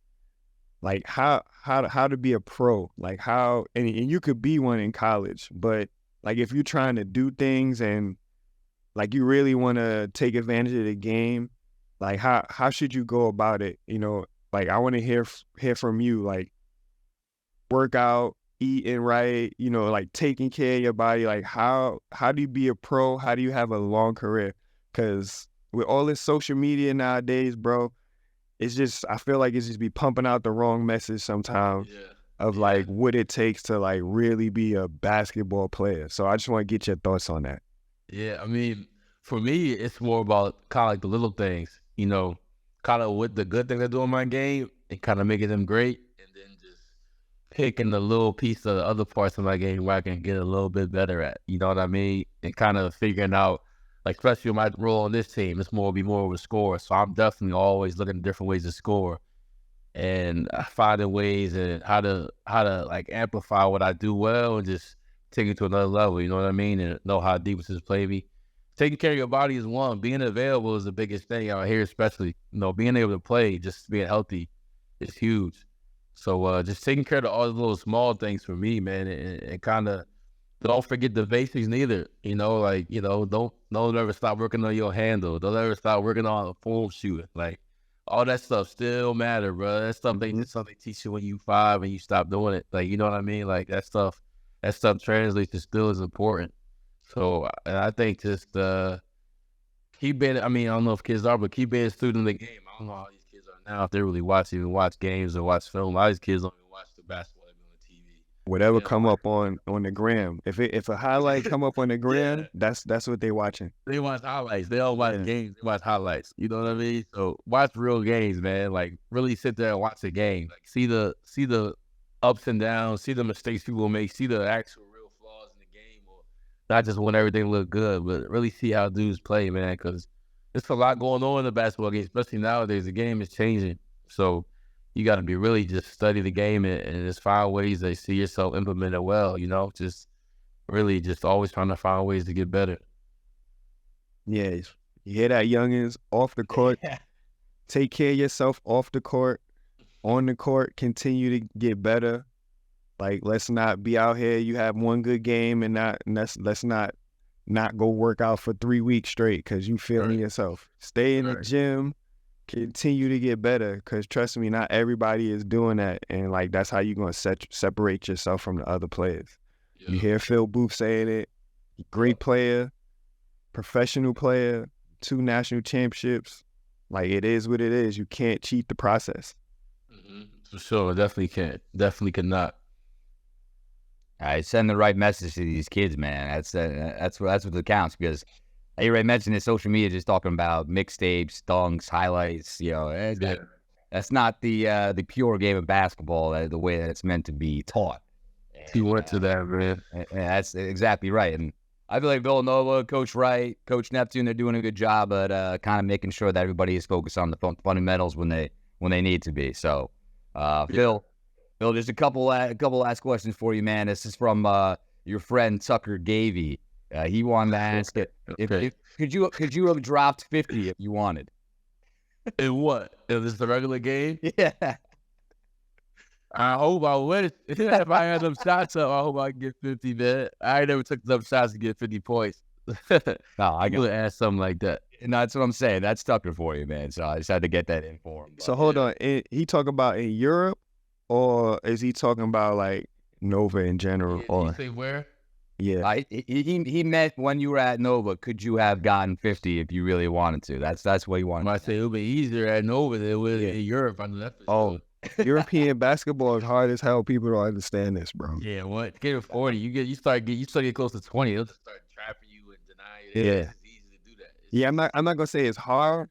like how to be a pro, like how, and you could be one in college, but like if you're trying to do things and like you really want to take advantage of the game, like how should you go about it? You know, like I want to hear from you, like work out, eating right, you know, like taking care of your body. Like how do you be a pro? How do you have a long career? Because with all this social media nowadays, bro, it's just, I feel like it's just be pumping out the wrong message sometimes of like what it takes to like really be a basketball player. So I just want to get your thoughts on that. Yeah, I mean, for me, it's more about kind of like the little things, you know, kind of what the good things I do in my game and kind of making them great, and then just picking the little piece of the other parts of my game where I can get a little bit better at, you know what I mean? And kind of figuring out, like, especially my role on this team, it's more of a scorer. So I'm definitely always looking at different ways to score and finding ways and how to like amplify what I do well and just take it to another level, you know what I mean? And know how defenses play me. Taking care of your body is one. Being available is the biggest thing out here, especially, you know, being able to play, just being healthy is huge. So just taking care of all the little small things for me, man, and kind of don't forget the basics neither. You know, like, you know, don't ever stop working on your handle. Don't ever stop working on a form shooting. Like, all that stuff still matter, bro. That stuff ain't just something they teach you when you 5 and you stop doing it. Like, you know what I mean? Like, that stuff translates to still is important. So, and I think just keep being, I mean, I don't know if kids are, but keep being a student of the game. I don't know how these kids are now, if they really watch games or watch film. A lot of these kids don't even watch the basketball that Whatever come up on the gram. If a highlight come up on the gram, that's what they watching. They watch highlights. They don't watch games. They watch highlights. You know what I mean? So watch real games, man. Like really sit there and watch the game. Like see the ups and downs. See the mistakes people make. See the actual real flaws in the game, or not just when everything look good, but really see how dudes play, man. Because there's a lot going on in the basketball game, especially nowadays. The game is changing, so you got to be really just study the game and just find ways to see yourself implement it well. You know, just really just always trying to find ways to get better. Yeah, you hear that, youngins? Off the court, take care of yourself off the court. On the court, continue to get better. Like, let's not be out here. You have one good game and let's not go work out for 3 weeks straight because you feeling yourself. Stay in the gym. Continue to get better, because trust me, not everybody is doing that, and like that's how you're gonna separate yourself from the other players. Yeah. You hear Phil Booth saying it. Great player, professional player, 2 national championships. Like, it is what it is. You can't cheat the process. Mm-hmm. For sure, definitely can't. Definitely cannot. All right, send the right message to these kids, man. That's what counts, because you already mentioned in social media, just talking about mixtapes, dunks, highlights. You know, that's not the pure game of basketball the way that it's meant to be taught. He went to that, man. And that's exactly right. And I feel like Villanova, Coach Wright, Coach Neptune, they're doing a good job at kind of making sure that everybody is focused on the fundamentals when they need to be. So, Phil, just a couple last questions for you, man. This is from your friend Tucker Gavey. He wanted to ask it. Could you have dropped 50 if you wanted? In what? Is this the regular game? Yeah. I hope I would. If I had them shots up, I hope I could get 50, man. I never took enough shots to get 50 points. No, I could ask something like that. And that's what I'm saying. That's Tucker for you, man. So I just had to get that in for him. So hold on. He talking about in Europe, or is he talking about like Nova in general? Did he say where? Yeah, he meant when you were at Nova, could you have gotten 50 if you really wanted to? That's what he wanted. I say it would be easier at Nova than it would in Europe. I know that for sure. European basketball is hard as hell. People don't understand this, bro. Yeah, what? Get to 40, you start get close to 20. They'll just start trapping you and denying you. Yeah, it's easy to do that. I'm not gonna say it's hard,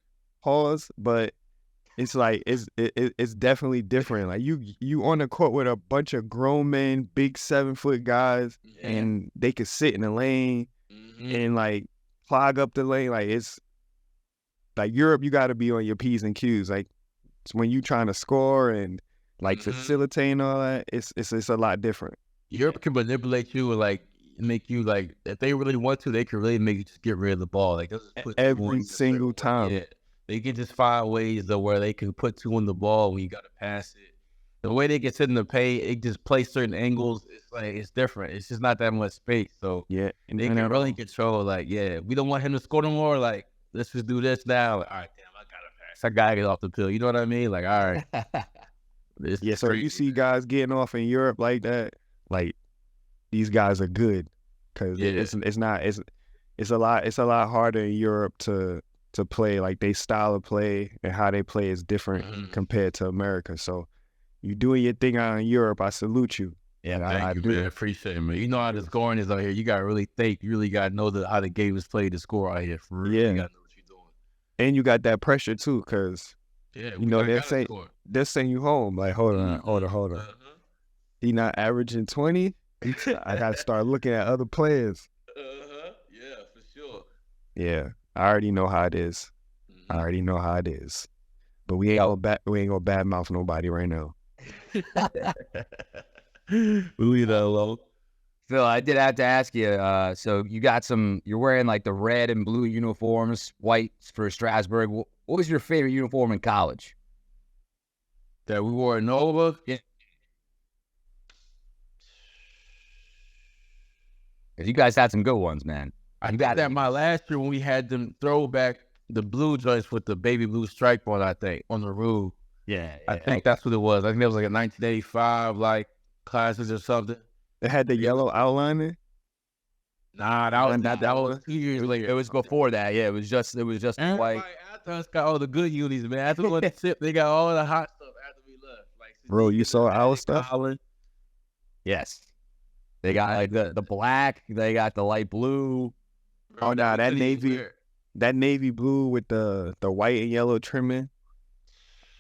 but it's like it's definitely different. Like you on the court with a bunch of grown men, big 7-foot guys, and they could sit in the lane and like clog up the lane. Like, it's like Europe, you got to be on your P's and Q's. Like, it's when you trying to score and like facilitate and all that, it's a lot different. Europe can manipulate you and like make you like, if they really want to, they can really make you just get rid of the ball. Like, every single time. Yeah. They can just find ways to where they can put 2 on the ball when you got to pass it. The way they can sit in the paint, it just play certain angles. It's like, it's different. It's just not that much space. So yeah, and they can really control. Like, we don't want him to score no more. Like, let's just do this now. Like, all right, damn, I gotta pass. I gotta get off the pill. You know what I mean? Like, all right. So crazy. You see guys getting off in Europe like that. Like, these guys are good, because it's a lot harder in Europe to play. Like, they style of play and how they play is different compared to America. So you doing your thing out in Europe, I salute you. Yeah, I do. Man. Appreciate it, man. You know how the scoring is out here. You got to really think. You really got to know how the game is played to score out here. For real. You got to know what you're doing. And you got that pressure, too, because, you know, they're saying you home. Like, hold on. He not averaging 20? I got to start looking at other players. Yeah, for sure. Yeah, I already know how it is. But we ain't gonna badmouth nobody right now. We leave that alone. Phil, I did have to ask you, so you're wearing like the red and blue uniforms, white for Strasburg. What was your favorite uniform in college? That we wore at Nova? Yeah. Because you guys had some good ones, man. I got that my last year when we had them throwback, the blue joints with the baby blue stripe on, I think, on the roof. Yeah. I think that's what it was. I think it was like a 1985, like, classes or something. It had the yellow outlining? Nah, that was 2 years later. It was before that. Yeah, it was just white. After us got all the good unis, man. After we went to sip, they got all the hot stuff after we left. Like, bro, you saw our stuff? Yes. They got like the black. They got the light blue. Oh no, that navy blue with the white and yellow trimming.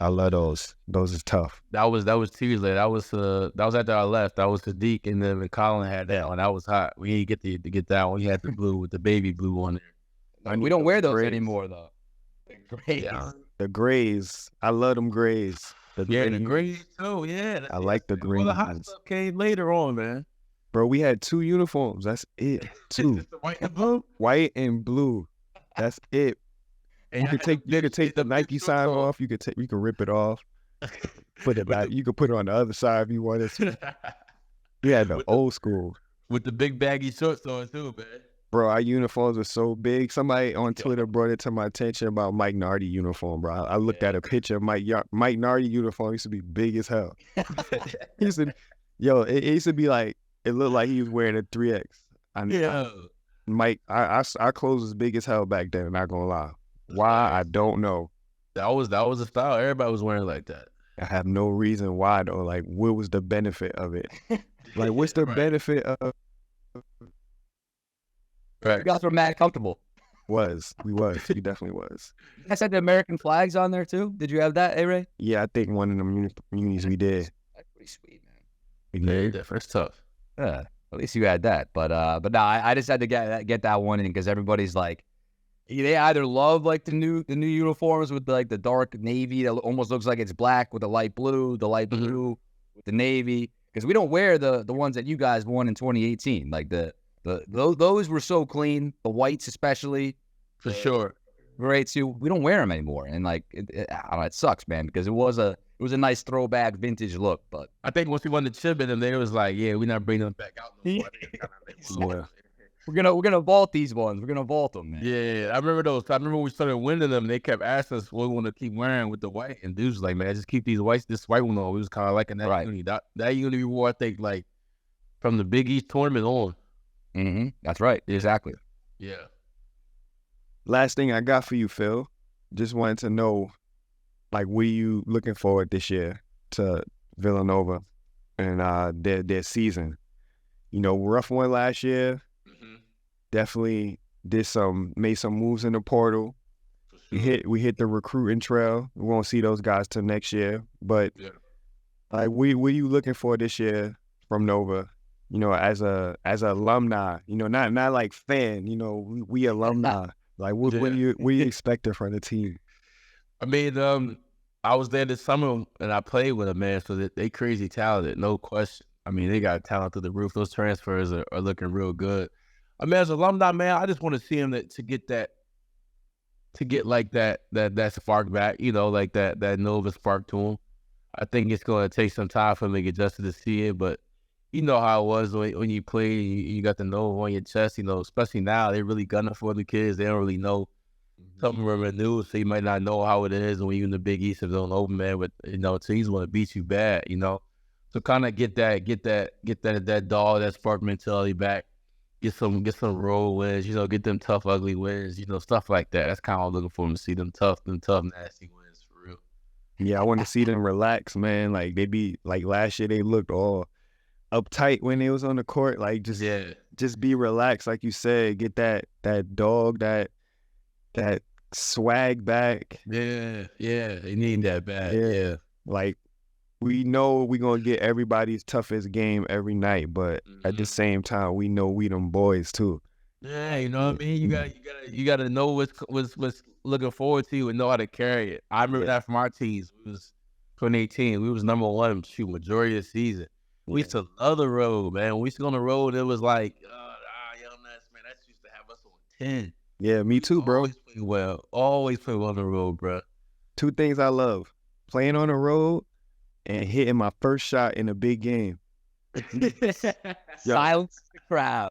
I love those. Those is tough. That was Tuesday. That was after I left. That was Sadiq, and then Colin had that one. That was hot. We didn't get to get that one. We had the blue with the baby blue on there. And we don't wear those anymore though. The grays. Yeah. The grays. I love them grays. The grays too. Yeah, I like the green. Well, the hot stuff came later on, man. Bro, we had 2 uniforms. That's it. 2. Just the white and blue. White and blue. That's it. And You could take the Nike sign off. You could rip it off. Put it back. You could put it on the other side if you wanted to. We had the old school. With the big baggy shorts on too, man. Bro, our uniforms were so big. Somebody on Twitter brought it to my attention about Mike Nardi uniform, bro. I looked at a picture of Mike Nardi uniform. Used to be big as hell. It used to be like, it looked like he was wearing a 3X. Mike, our clothes was big as hell back then, not gonna lie. Why, I don't know. That was the style. Everybody was wearing like that. I have no reason why though. Like, what was the benefit of it? Like, what's the benefit of? You guys were mad comfortable. We definitely was. You guys had the American flags on there too. Did you have that, A-Ray? Yeah, I think one of them unis we did. That's pretty sweet, man. Yeah, it's tough. Yeah, at least you had that. But no, I just had to get that one in because everybody's like, they either love like the new uniforms with like the dark navy that almost looks like it's black with the light blue with the navy, because we don't wear the ones that you guys won in 2018. Like those were so clean, the whites especially. For sure. Great too. We don't wear them anymore, and like I don't know, it sucks, man, because it was a nice throwback vintage look. But I think once we won the chip in them, they was like, yeah, we're not bringing them back out. We're gonna vault these ones. We're gonna vault them, man. Yeah, I remember those. I remember when we started winning them, they kept asking us what we want to keep wearing with the white, and dudes was like, man, just keep this white one on. We was kind of liking that uni. That uni we wore, I think, like from the Big East tournament on. Mm-hmm. That's right. Exactly. Yeah. Last thing I got for you, Phil. Just wanted to know, like, what are you looking forward this year to Villanova and their season? You know, rough one last year. Mm-hmm. Definitely made some moves in the portal. Sure. We hit the recruiting trail. We won't see those guys till next year. But like, what are you looking for this year from Nova? You know, as a alumni, you know, not like fan, you know, we alumni. Like, what do you expecting from the team? I mean, I was there this summer and I played with them, man. So they crazy talented, no question. I mean, they got talent through the roof. Those transfers are looking real good. I mean, as alumni, man, I just want to see them to get like that spark back, you know, like that Nova spark to them. I think it's going to take some time for them to get adjusted to see it, but you know how it was when you played, you got the Nova on your chest, you know, especially now, they're really gunning for the kids. They don't really know something new, so you might not know how it is when you're in the Big East of Villanova, man, but, you know, teams want to beat you bad, you know. So kind of get that dog, that spark mentality back, get some road wins, you know, get them tough, ugly wins, you know, stuff like that. That's kind of what I'm looking for them to see, them tough, nasty wins for real. Yeah, I want to see them relax, man. Like, they be, like, last year they looked all uptight when they was on the court, like just be relaxed, like you said, get that dog, that swag back. Yeah, they need that back. Yeah. Like, we know we're gonna get everybody's toughest game every night, but at the same time, we know we them boys too. Yeah, you know what I mean. You gotta know what's looking forward to and know how to carry it. I remember that from our teams. It was 2018. We was number one shoot majority of the season. We used to love the road, man. When we used to go on the road, it was like, young nuts, man, that used to have us on 10. Yeah, me too, bro. Always play well on the road, bro. 2 things I love: playing on the road and hitting my first shot in a big game. Silence the crowd.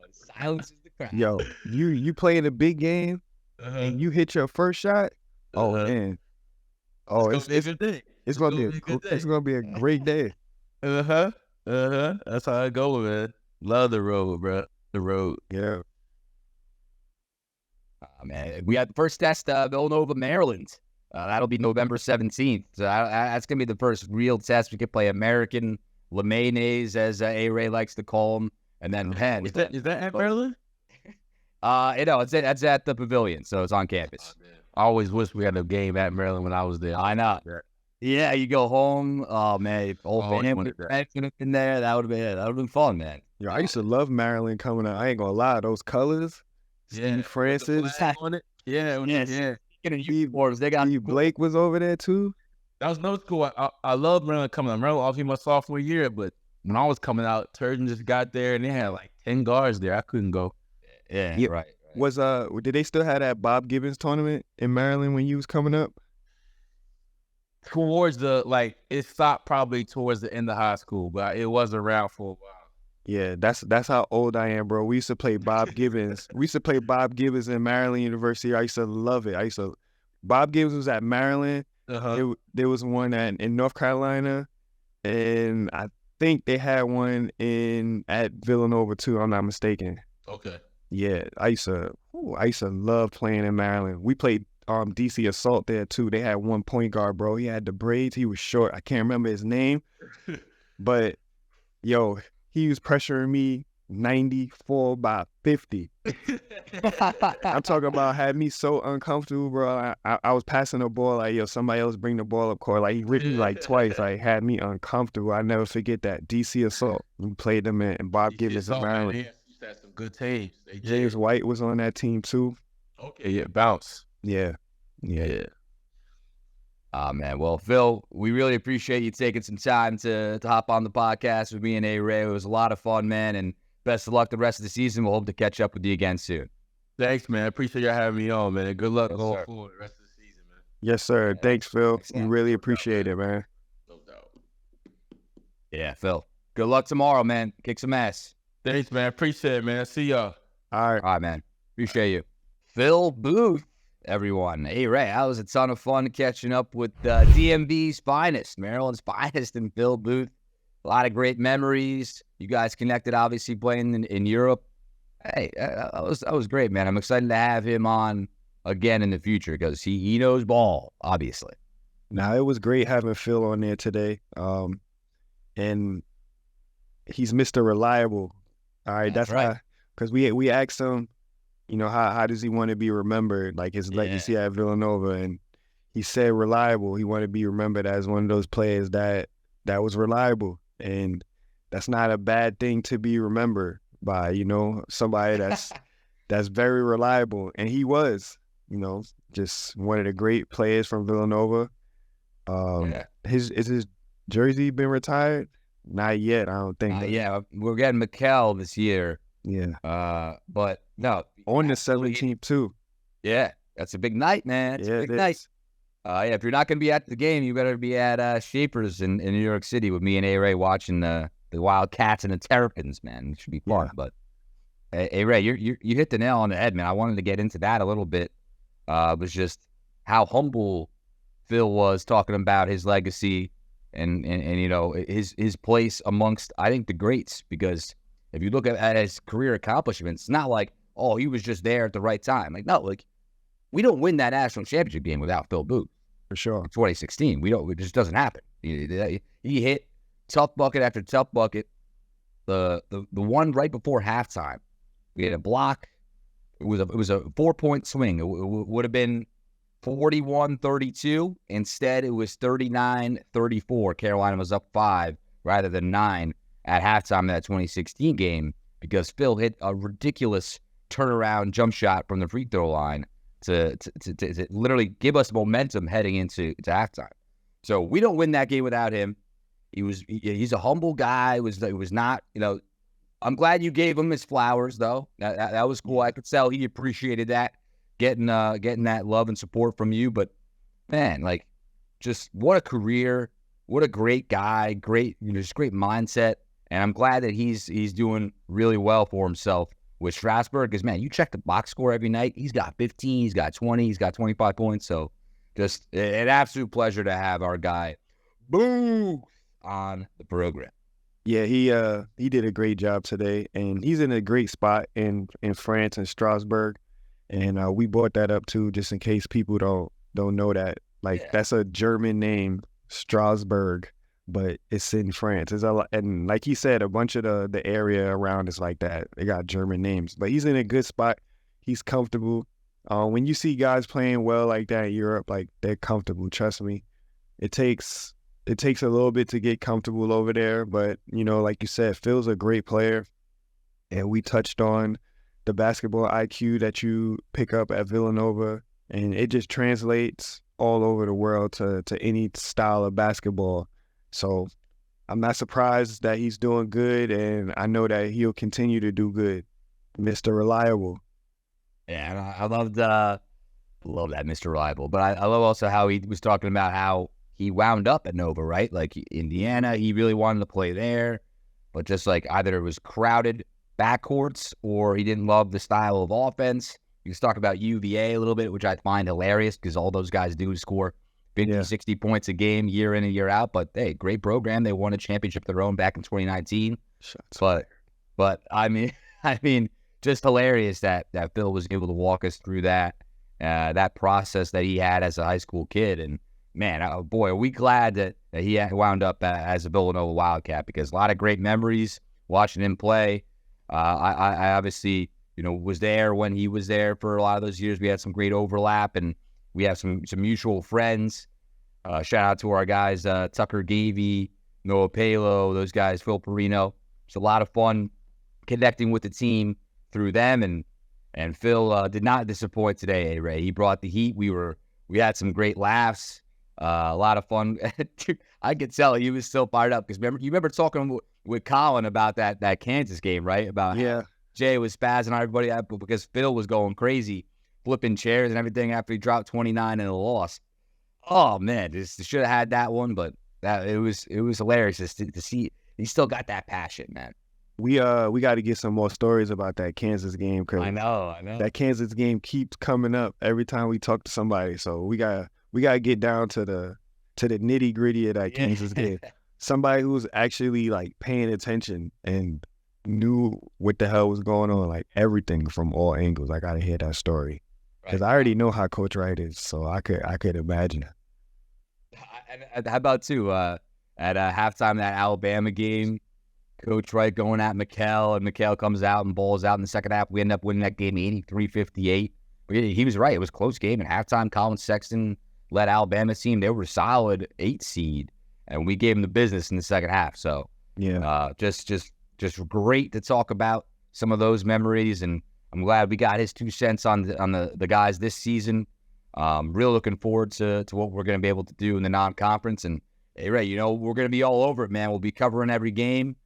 Yo, you play in a big game and you hit your first shot. Oh man, it's gonna be a great day. That's how I go, man. Love the road, bro. The road. Yeah. Man, we had the first test, Villanova, Maryland. That'll be November 17th. So that's going to be the first real test. We could play American Lemoynes, as A-Ray likes to call them. And then Penn. Is that at Maryland? It's at the Pavilion, so it's on campus. I always wish we had a game at Maryland when I was there. I know. Yeah, you go home. Oh man, if old Oh, Penn wanted would that. have been there. That would have been fun, man. Yo, I used to love Maryland coming out. I ain't gonna lie, those colors. Steve Francis, on it. Yeah, Yes. yeah. Speaking of uniforms, they got Steve Blake was over there too. That was no school. I love Maryland coming out. Maryland obviously my sophomore year, but when I was coming out, Turgeon just got there and they had like 10 guards there. I couldn't go. Yeah, Yeah. right. Was did they still have that Bob Gibbons tournament in Maryland when you was coming up? Towards it stopped probably towards the end of high school, but it was around for a while. Yeah, that's how old I am, bro. We used to play Bob Gibbons. We used to play Bob Gibbons in Maryland University. I used to love it. Bob Gibbons was at Maryland. There was one in North Carolina, and I think they had one at Villanova too. I'm not mistaken. Okay. Yeah, I used to love playing in Maryland. We played DC Assault there too. They had one point guard, bro. He had the braids. He was short. I can't remember his name, but yo, he was pressuring me 94 by 50. I'm talking about had me so uncomfortable, bro. I was passing the ball like, yo, somebody else bring the ball up court. Like he ripped me like twice. Like had me uncomfortable. I never forget that. DC Assault. We played them in Bob Gibbons in Maryland. He had some good teams. James White was on that team too. Okay, yeah, bounce. Yeah. Man. Well, Phil, we really appreciate you taking some time to hop on the podcast with me and A-Ray. It was a lot of fun, man, and best of luck the rest of the season. We'll hope to catch up with you again soon. Thanks, man. I appreciate you having me on, man. And good luck going forward the rest of the season, man. Yes, sir. Yeah. Thanks, Phil. Thanks, We man. really appreciate it, man. No doubt. Yeah, Phil. Good luck tomorrow, man. Kick some ass. Thanks, man. Appreciate it, man. See y'all. All right. All right, man. Appreciate you. Phil Booth, everyone. Hey, Ray, that was a ton of fun catching up with DMV's finest, Maryland's finest, and Phil Booth. A lot of great memories. You guys connected, obviously, playing in Europe. Hey, that was great, man. I'm excited to have him on again in the future because he knows ball, obviously. Now, it was great having Phil on there today. And he's Mr. Reliable. All right, that's right. Because we asked him, you know, how does he want to be remembered, like his legacy at Villanova, and he said reliable. He wanted to be remembered as one of those players that was reliable, and that's not a bad thing to be remembered by, you know, somebody that's very reliable, and he was, you know, just one of the great players from Villanova. Is his jersey been retired? Not yet, I don't think. Yeah, we're getting McKell this year. Yeah. But no. On the 17th too. Yeah, that's a big night, man. It's a big night. Yeah, if you're not going to be at the game, you better be at Shapers in New York City with me and A-Ray watching the Wildcats and the Terrapins, man. It should be fun. Yeah. But A-Ray, you hit the nail on the head, man. I wanted to get into that a little bit. It was just how humble Phil was talking about his legacy and you know, his place amongst, I think, the greats. Because if you look at his career accomplishments, it's not like, oh, he was just there at the right time. Like, no, like, we don't win that national championship game without Phil Booth. For sure. In 2016. It just doesn't happen. He hit tough bucket after tough bucket. The one right before halftime, we had a block. It was a 4-point swing. It would have been 41-32. Instead, it was 39-34. Carolina was up 5 rather than 9 at halftime of that 2016 game because Phil hit a ridiculous turnaround jump shot from the free throw line to literally give us momentum heading into halftime. So we don't win that game without him. He's a humble guy. It was not, you know, I'm glad you gave him his flowers though. That was cool. I could tell he appreciated that, getting that love and support from you. But man, like, just what a career, what a great guy, great, you know, just great mindset. And I'm glad that he's doing really well for himself with Strasburg. Because man, you check the box score every night. He's got 15, he's got 20, he's got 25 points. So just an absolute pleasure to have our guy Boo on the program. Yeah, he did a great job today, and he's in a great spot in France and Strasbourg, and we brought that up too, just in case people don't know that. Like, that's a German name, Strasbourg. but it's in France. It's a lot, and like he said, a bunch of the area around is like that. They got German names, but he's in a good spot. He's comfortable. When you see guys playing well like that in Europe, like they're comfortable. Trust me, it takes a little bit to get comfortable over there. But like you said, Phil's a great player, and we touched on the basketball IQ that you pick up at Villanova, and it just translates all over the world to any style of basketball. So I'm not surprised that he's doing good, and I know that he'll continue to do good. Mr. Reliable. Yeah, and I love that Mr. Reliable. But I love also how he was talking about how he wound up at Nova, right? Like Indiana, he really wanted to play there, but just like either it was crowded backcourts or he didn't love the style of offense. He was talking about UVA a little bit, which I find hilarious because all those guys do is score 50, 60 points a game year in and year out. But hey, great program. They won a championship of their own back in 2019. But I mean, just hilarious that Phil was able to walk us through that process that he had as a high school kid. And man, boy, are we glad that he wound up as a Villanova Wildcat, because a lot of great memories watching him play. I obviously, was there when he was there for a lot of those years. We had some great overlap, and we have some mutual friends. Shout out to our guys, Tucker Gavey, Noah Palo, those guys, Phil Perino. It's a lot of fun connecting with the team through them, and Phil did not disappoint today, Ray. He brought the heat. We had some great laughs, a lot of fun. I could tell he was still fired up because you remember talking with Colin about that Kansas game, right? About how Jay was spazzing on everybody out because Phil was going crazy, flipping chairs and everything after he dropped 29 in a loss. Oh man, just should have had that one, but it was hilarious to see. He still got that passion, man. We got to get some more stories about that Kansas game, because I know that Kansas game keeps coming up every time we talk to somebody. So we gotta get down to the nitty gritty of that Kansas game. Somebody who's actually like paying attention and knew what the hell was going on, like everything from all angles. I gotta hear that story because I already know how Coach Wright is, so I could imagine it. How about too at halftime of that Alabama game? Coach Wright going at Mikal, and Mikal comes out and balls out in the second half. We end up winning that game 83-58. He was right. It was a close game. At halftime, Colin Sexton led Alabama's team. They were a solid 8 seed, and we gave them the business in the second half. So, just great to talk about some of those memories, and I'm glad we got his 2 cents on the guys this season. Real looking forward to what we're going to be able to do in the non-conference. And, hey, Ray, we're going to be all over it, man. We'll be covering every game.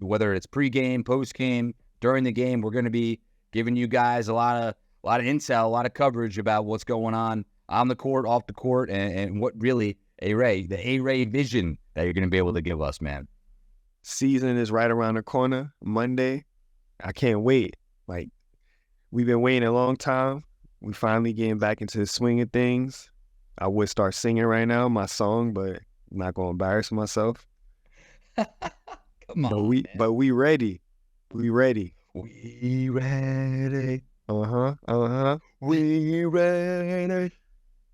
Whether it's pregame, postgame, during the game, we're going to be giving you guys a lot of intel, a lot of coverage about what's going on the court, off the court, and what really the A-Ray vision that you're going to be able to give us, man. Season is right around the corner, Monday. I can't wait. Like, we've been waiting a long time. We finally getting back into the swing of things. I would start singing right now, my song, but I'm not going to embarrass myself. Come on, but we ready. We ready. We ready. We ready.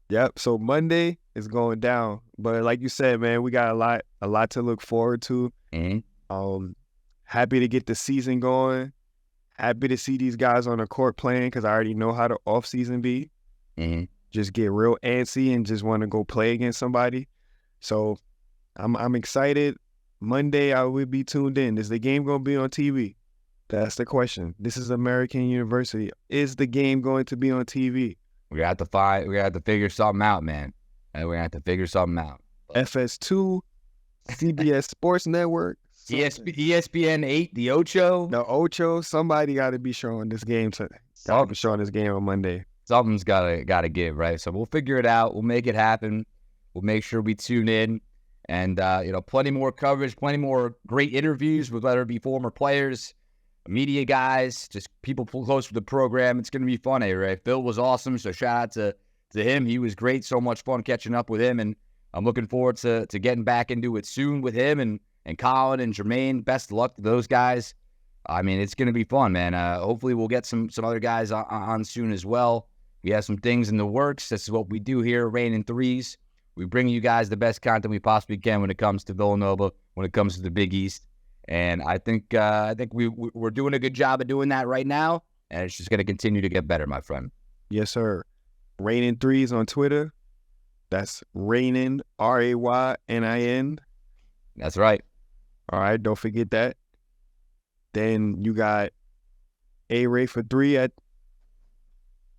Yep. So Monday is going down, but like you said, man, we got a lot to look forward to. Mm-hmm. Happy to get the season going. Happy to see these guys on the court playing because I already know how the off season be. Mm-hmm. Just get real antsy and just want to go play against somebody. So I'm excited. Monday, I will be tuned in. Is the game going to be on TV? That's the question. This is American University. Is the game going to be on TV? We're going to have to figure something out, man. We're going to have to figure something out. FS2, CBS Sports Network, ESPN 8, the Ocho. The Ocho. Somebody got to be showing this game today. Got to be showing this game on Monday. Something's got to give, right? So we'll figure it out. We'll make it happen. We'll make sure we tune in. And, plenty more coverage, plenty more great interviews with whether it be former players, media guys, just people close to the program. It's going to be fun, right? Phil was awesome, so shout out to him. He was great. So much fun catching up with him, and I'm looking forward to getting back into it soon with him and Colin and Jermaine. Best of luck to those guys. I mean, it's going to be fun, man. Hopefully we'll get some other guys on soon as well. We have some things in the works. This is what we do here, Raynin Threes. We bring you guys the best content we possibly can when it comes to Villanova, when it comes to the Big East. And I think we're doing a good job of doing that right now, and it's just going to continue to get better, my friend. Yes, sir. Raynin threes on Twitter. That's Raynin, Raynin. That's right. All right, don't forget that. Then you got A-Ray for 3 at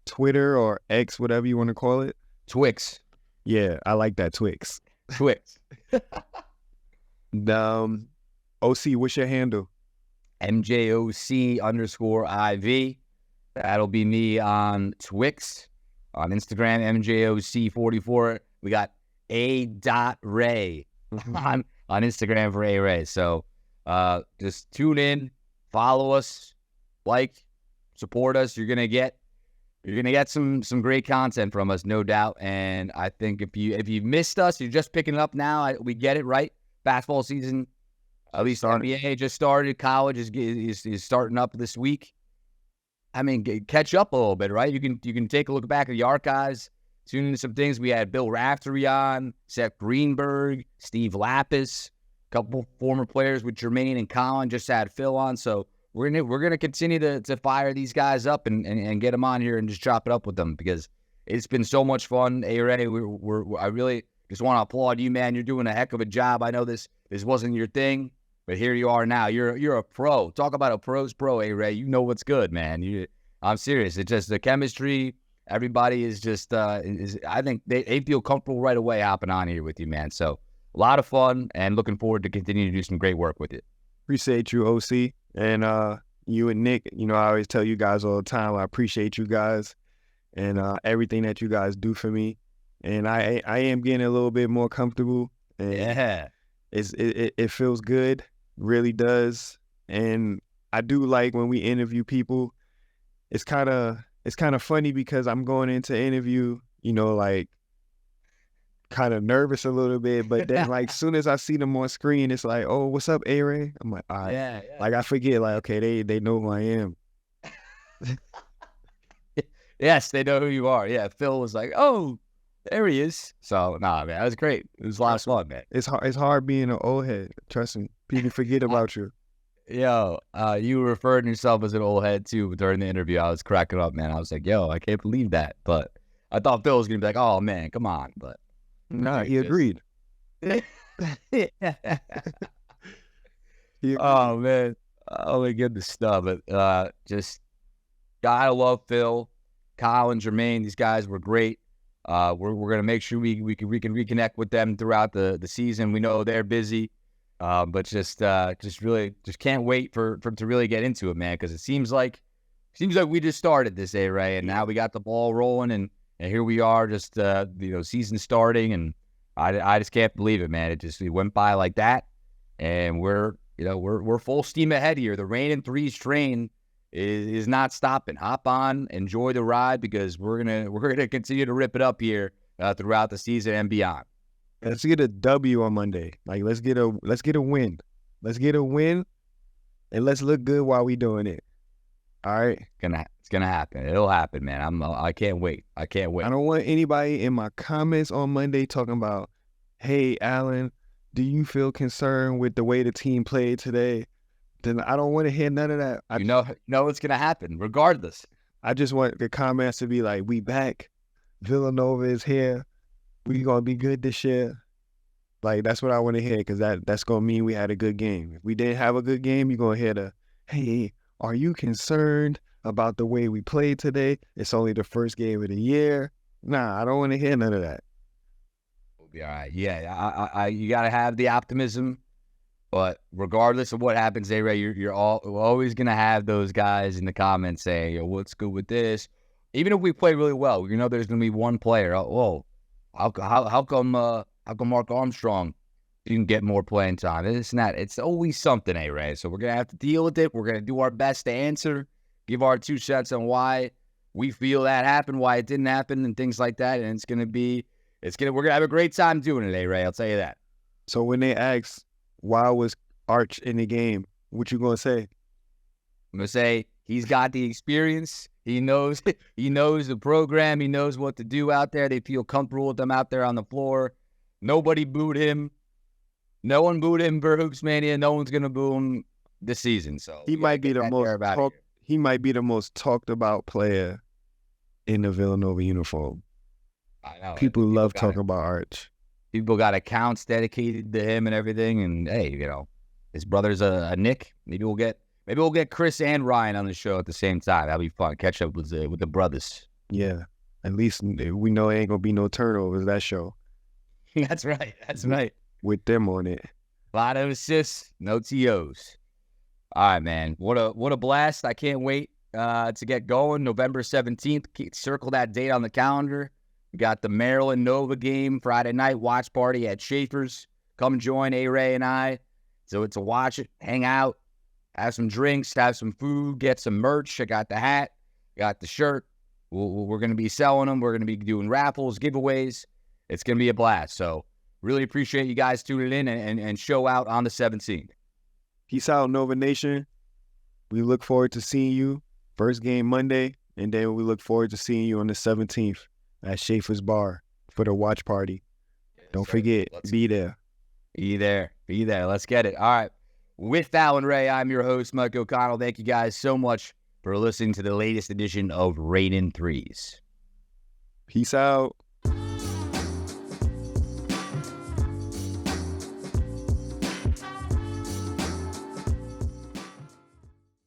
Twitter or X, whatever you want to call it. Twix. Yeah, I like that Twix. Twix. OC, what's your handle? MJOC_IV. That'll be me on Twix. On Instagram, MJOC44. We got A.Ray on Instagram for A-Ray. So just tune in, follow us, like, support us. You're gonna get some great content from us, no doubt. And I think if you missed us, you're just picking it up now. We get it, right? Basketball season, at least NBA just started. College is starting up this week. I mean, catch up a little bit, right? You can take a look back at the archives, tune into some things. We had Bill Raftery on, Seth Greenberg, Steve Lapis, a couple former players with Jermaine and Colin. Just had Phil on, so we're gonna continue to fire these guys up and get them on here and just chop it up with them because it's been so much fun. A-Ray, I really just want to applaud you, man. You're doing a heck of a job. I know this wasn't your thing, but here you are now. You're a pro. Talk about a pro's pro, A-Ray. You know what's good, man. I'm serious. It's just the chemistry. Everybody is just I think they feel comfortable right away hopping on here with you, man. So a lot of fun and looking forward to continuing to do some great work with you. Appreciate you, OC. And you and Nick, I always tell you guys all the time, I appreciate you guys and everything that you guys do for me. And I am getting a little bit more comfortable. And yeah. It feels good, really does. And I do like when we interview people, it's kind of funny because I'm going into interview, like kind of nervous a little bit, but then like soon as I see them on screen, it's like, oh, what's up, A-Ray? I'm like, all right. Yeah. Like I forget, like, okay, they know who I am. Yes, they know who you are. Yeah, Phil was like, oh, there he is. So, man, that was great. It was a lot of fun, man. It's hard being an old head. Trust me. People forget about you. Yo, you referred to yourself as an old head, too, during the interview. I was cracking up, man. I was like, yo, I can't believe that. But I thought Phil was going to be like, oh, man, come on. But nah, he agreed. Oh, man. Oh, my goodness stuff. But just gotta love Phil, Colin, Jermaine. These guys were great. We're going to make sure we can reconnect with them throughout the season. We know they're busy, but just can't wait for to really get into it, man. Because it seems like we just started this, A-Ray, and now we got the ball rolling, and here we are, just season starting, and I just can't believe it, man. It went by like that, and we're full steam ahead here. The Raynin threes train is not stopping. Hop on, enjoy the ride, because we're gonna continue to rip it up here throughout the season and beyond. Let's get a W on Monday. Like let's get a win. Let's get a win, and let's look good while we doing it. All right, it's gonna happen. It'll happen, man. I can't wait. I can't wait. I don't want anybody in my comments on Monday talking about, hey, Alan, do you feel concerned with the way the team played today? Then I don't want to hear none of that. You know what's gonna happen, regardless. I just want the comments to be like, we back. Villanova is here. We gonna be good this year. Like that's what I want to hear, because that's gonna mean we had a good game. If we didn't have a good game, you're gonna hear hey, are you concerned about the way we played today? It's only the first game of the year. Nah, I don't want to hear none of that. We'll be all right. Yeah, you gotta have the optimism. But regardless of what happens, A-Ray, you're always going to have those guys in the comments saying, yo, what's good with this? Even if we play really well, there's going to be one player. Oh, how come Mark Armstrong didn't get more playing time? It's not. It's always something, A-Ray. So we're going to have to deal with it. We're going to do our best to answer, give our 2 cents on why we feel that happened, why it didn't happen, and things like that. And we're going to have a great time doing it, A-Ray. I'll tell you that. So when they ask, why was Arch in the game, what you gonna say? I'm gonna say he's got the experience. He knows the program. He knows what to do out there. They feel comfortable with them out there on the floor. Nobody booed him. No one booed him for Hoops Mania. No one's gonna boo him this season. So He might be the most talked about player in the Villanova uniform. I know. People love talking about Arch. People got accounts dedicated to him and everything. And hey, his brother's a Nick. Maybe we'll get Chris and Ryan on the show at the same time. That'll be fun. Catch up with the brothers. Yeah. At least we know it ain't gonna be no turnovers that show. That's right. That's right. With them on it. A lot of assists, no TOs. All right, man. What a blast. I can't wait to get going. November 17th. Circle that date on the calendar. We got the Maryland Nova game Friday night watch party at Schaefer's. Come join A-Ray and I. So it's a watch it, hang out, have some drinks, have some food, get some merch. I got the hat, got the shirt. We're going to be selling them. We're going to be doing raffles, giveaways. It's going to be a blast. So really appreciate you guys tuning in and show out on the 17th. Peace out, Nova Nation. We look forward to seeing you first game Monday, and then we look forward to seeing you on the 17th at Schaefer's Bar for the watch party. Don't forget, be there. Be there. Be there. Let's get it. All right. With Alan Ray, I'm your host, Mike O'Connell. Thank you guys so much for listening to the latest edition of Raynin 3s. Peace out.